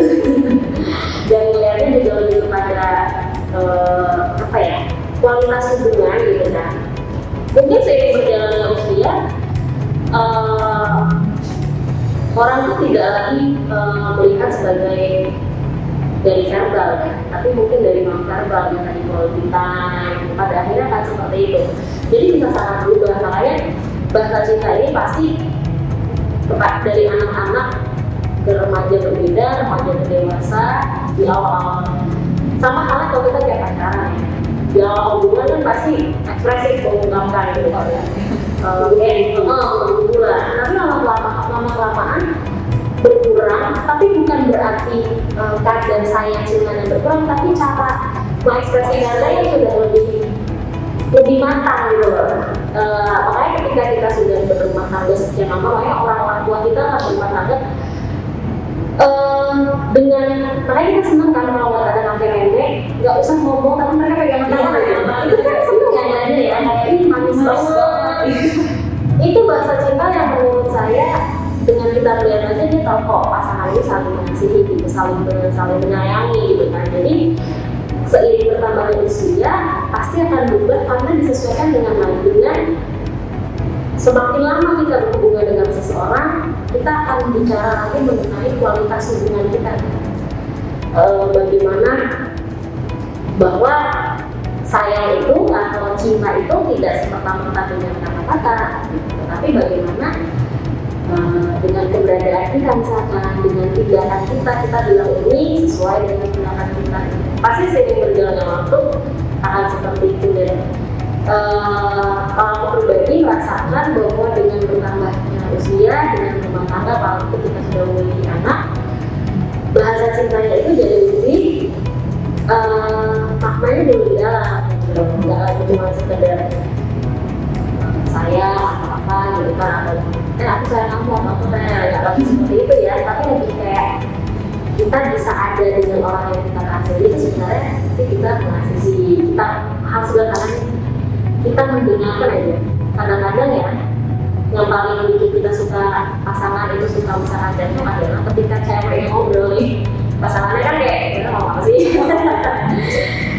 dan ngeliatnya juga lebih kepada apa ya, kualitas hubungan gitu kan. Mungkin seiring berjalannya usia orang itu tidak lagi melihat sebagai dari verbal ya, tapi mungkin dari non verbal yang tadi quality time, pada akhirnya akan seperti itu. Jadi bisa sangat berubah. Makanya bahasa cinta ini pasti dari anak-anak ke remaja berbeda, remaja ke dewasa di awal-awal. Sama halnya kalau kita kayak pacaran ya, di awal hubungan kan pasti ekspresif mengungkapkan gitu kan ya. Bulan. Tapi lama-kelamaan berkurang, tapi bukan berarti kadar sayang cintanya berkurang, tapi cara mengekspresikannya yang sudah lebih matang gitu loh. Makanya ketika kita sudah berumah tangga sekian lama, makanya orang tua kita akan berumah tangga dengan, makanya kita senang kan kalau nggak ada kakek nenek, nggak usah ngomong tapi mereka pegangan tangan aja. Itu kan seneng kan aja ya, kayak ini manis banget. Itu bahasa cinta yang menurut saya dengan kita melihat aja dia tahu kok pasangan ini saling mengasihi gitu, saling menyayangi gitu kan. Jadi seiring bertambahnya usia pasti akan berubah karena disesuaikan dengan semakin lama kita berhubungan dengan seseorang, kita akan bicara lagi mengenai kualitas hubungan kita. Bagaimana bahwa sayang itu atau cinta itu tidak serta-merta dengan kata-kata, gitu. Tapi bagaimana dengan keberadaan kita, misalkan dengan tindakan kita bilang ini sesuai dengan tindakan kita, pasti seiring berjalannya waktu akan seperti itu. Dan kalau aku pribadi merasakan bahwa dengan bertambahnya usia, dengan rumah tangga, kalau kita sudah memiliki anak, bahasa cintanya itu jadi lebih maknanya jadi lebih dalam, nggak lagi cuma sekedar saya apa gitu kan, atau aku sayang kamu apa nggak lagi seperti itu ya, tapi lebih kayak kita bisa ada dengan orang yang kita kasih. Itu sebenarnya kita mengasihi, kita harus belakangan kita mendengarkan aja. Kadang-kadang ya yang paling bikin kita suka pasangan itu suka misalkan jatuh adalah ketika cewek yang ngobrol nih, pasangannya kan kayak kita ngomong apa sih.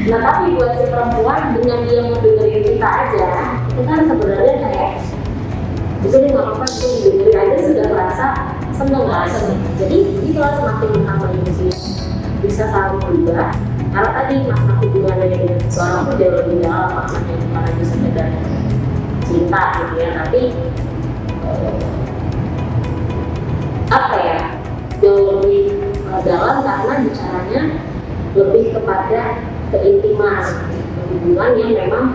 Nah tapi buat si perempuan dengan dia mau dengerin kita aja, kita sebenarnya kayak itu dia nggak apa-apa, itu dengerin aja sudah merasa seneng lah. Jadi itulah semakin bertambah usia bisa saling berubah. Karena tadi makna hubungannya dengan seseorang itu jauh lebih dalam, maknanya bukan hanya sekedar cinta gitu ya, tapi apa ya, jauh lebih dalam karena bicaranya lebih kepada keintiman hubungan yang memang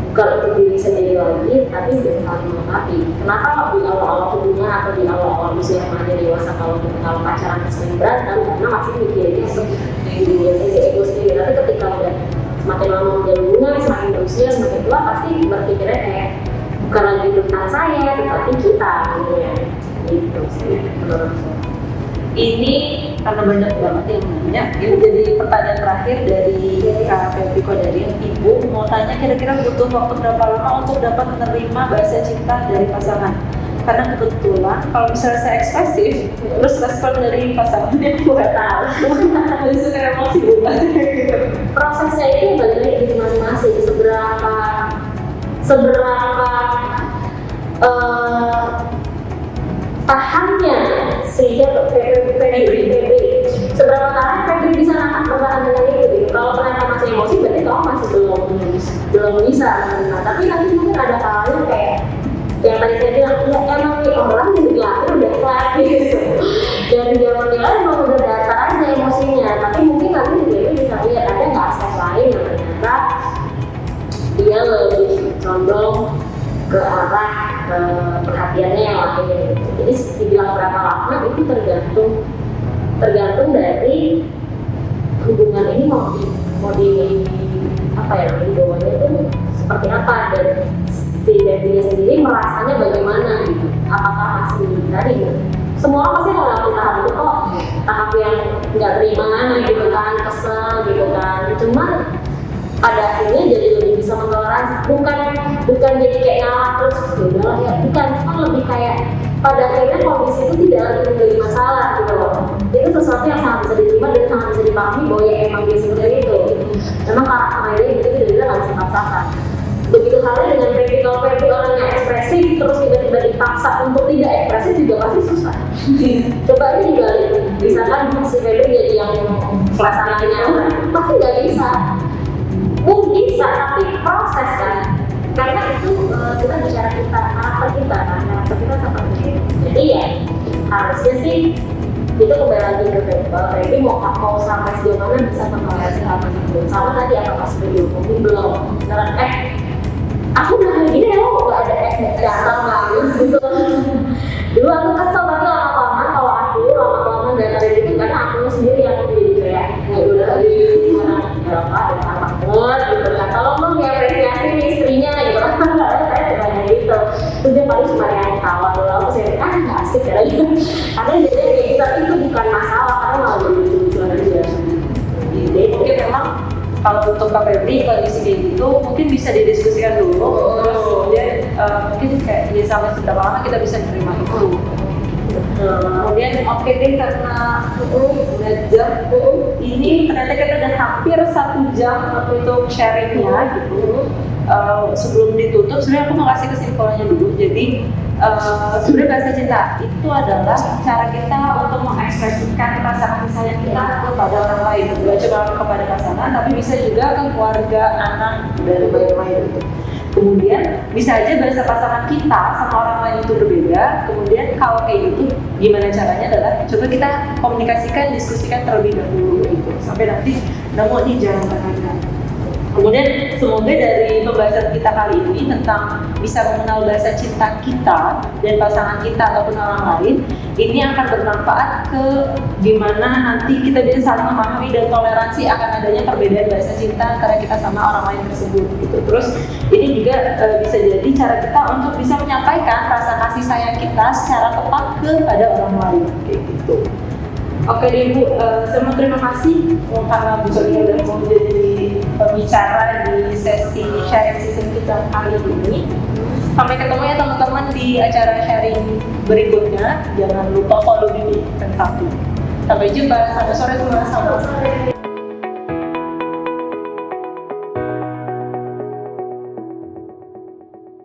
bukan untuk diri sendiri lagi, tapi sudah saling melengkapi. Kenapa di awal-awal hubungan atau di awal-awal usia remaja dewasa kalau pacaran sering berantem karena masih mikirin untuk diri sendiri, ego sendiri. Tapi ketika udah semakin lama menjalin hubungan, semakin berusia, semakin tua, pasti berpikirnya kayak bukan lagi tentang saya, tetapi kita gitu ya. Gitu sih menurut saya. Ini karena banyak banget yang nanya, ini jadi pertanyaan terakhir dari Kak Febri Kodarian. Ibu mau tanya kira-kira butuh waktu berapa lama untuk dapat menerima bahasa cinta dari pasangan? Karena kebetulan kalau misalnya saya ekspresif, terus respon dari pasangannya aku nggak tahu. Jadi suka emosi banget. Prosesnya itu balik lagi di masing-masing, seberapa tahannya sehingga Febri seberapa tahan Febri bisa bertahan dengan itu. Kalau ternyata masih emosi berarti kamu masih belum bisa menerima. Tapi nanti mungkin ada kalanya kayak yang tadi saya bilang, ya emang nih orang dari lahir udah flat gitu. Dari zaman nilai emang udah datar aja emosinya. Tapi mungkin nanti dia bisa lihat ada nggak aspek lain yang ternyata dia lebih condong ke arah perhatiannya yang lain gitu. Jadi dibilang berapa lama itu tergantung dari hubungan ini mau di apa ya, dibawanya itu seperti apa, dan si babynya sendiri merasanya bagaimana gitu. Apakah masih tadi gitu. Semua orang pasti melewati tahap itu kok, tahap yang nggak terima gitu kan, kesel gitu kan. Cuman pada akhirnya jadi lebih bisa mentoleransi, bukan jadi kayak ngalah terus udah ya, bukan, cuma lebih kayak pada akhirnya kondisi itu tidak lagi menjadi masalah gitu loh. Itu sesuatu yang sangat bisa diterima dan sangat bisa dipahami bahwa ya emang dia seperti itu, memang karakternya dia itu tidak bisa nggak bisa dipaksakan. Begitu halnya dengan Feby, kalau Feby orangnya ekspresif terus tiba-tiba dipaksa untuk tidak ekspresif juga pasti susah. Coba ini dibalik, misalkan si Feby jadi yang pelaksanaannya pasti nggak bisa. Mungkin bisa, tapi proses kan, karena itu kita bicara karakter kita seperti itu. Jadi ya harusnya sih itu kembali lagi ke Feby mau sampai sejauh mana bisa mengoperasi apa itu. Sama tadi apa pas video mungkin belum beneran aku udah kayak gini ya, nggak ada datang lagi gitu. Dulu aku kesel, tapi lama-lama kalau aku lama-lama datang itu karena aku sendiri yang jadi kayak nggak udah lagi gimana ada anak banget gitu kan, tolong dong diapresiasi istrinya gitu kan. Saya sebenarnya gitu, terus dia paling cuma yang ketawa dulu, aku sih nggak asik ya gitu. Karena jadi kayak gitu, tapi itu bukan masalah karena malah jadi lucu-lucuan aja. Jadi mungkin memang kalau untuk Kak Feby kondisi kayak gitu mungkin bisa didiskusikan dulu, terus kemudian mungkin kayak ya sampai seberapa lama kita bisa menerima itu. Kemudian oke deh, karena udah jam ini ternyata kita udah hampir 1 jam untuk sharingnya gitu. Sebelum ditutup sebenarnya aku mau kasih kesimpulannya dulu. Jadi sebenarnya bahasa cinta itu adalah cara kita untuk mengekspresikan rasa kasih sayang kita kepada orang lain, bukan cuma kepada pasangan tapi bisa juga ke keluarga, anak, dan lain-lain gitu. Kemudian bisa aja bahasa pasangan kita sama orang lain itu berbeda. Kemudian kalau kayak gitu gimana caranya adalah coba kita komunikasikan, diskusikan terlebih dahulu gitu, sampai nanti nemu di jalan tengahnya. Kemudian semoga dari pembahasan kita kali ini tentang bisa mengenal bahasa cinta kita dan pasangan kita ataupun orang lain, ini akan bermanfaat ke gimana nanti kita bisa saling memahami dan toleransi akan adanya perbedaan bahasa cinta antara kita sama orang lain tersebut gitu. Terus ini juga bisa jadi cara kita untuk bisa menyampaikan rasa kasih sayang kita secara tepat kepada orang lain kayak gitu. Oke deh Bu, saya mau terima kasih karena Bu Sonia udah mau jadi pembicara di sesi sharing season kita kali ini. Sampai ketemu ya teman-teman di acara sharing berikutnya. Jangan lupa follow di Bintang 1. Sampai jumpa, selamat sore semua.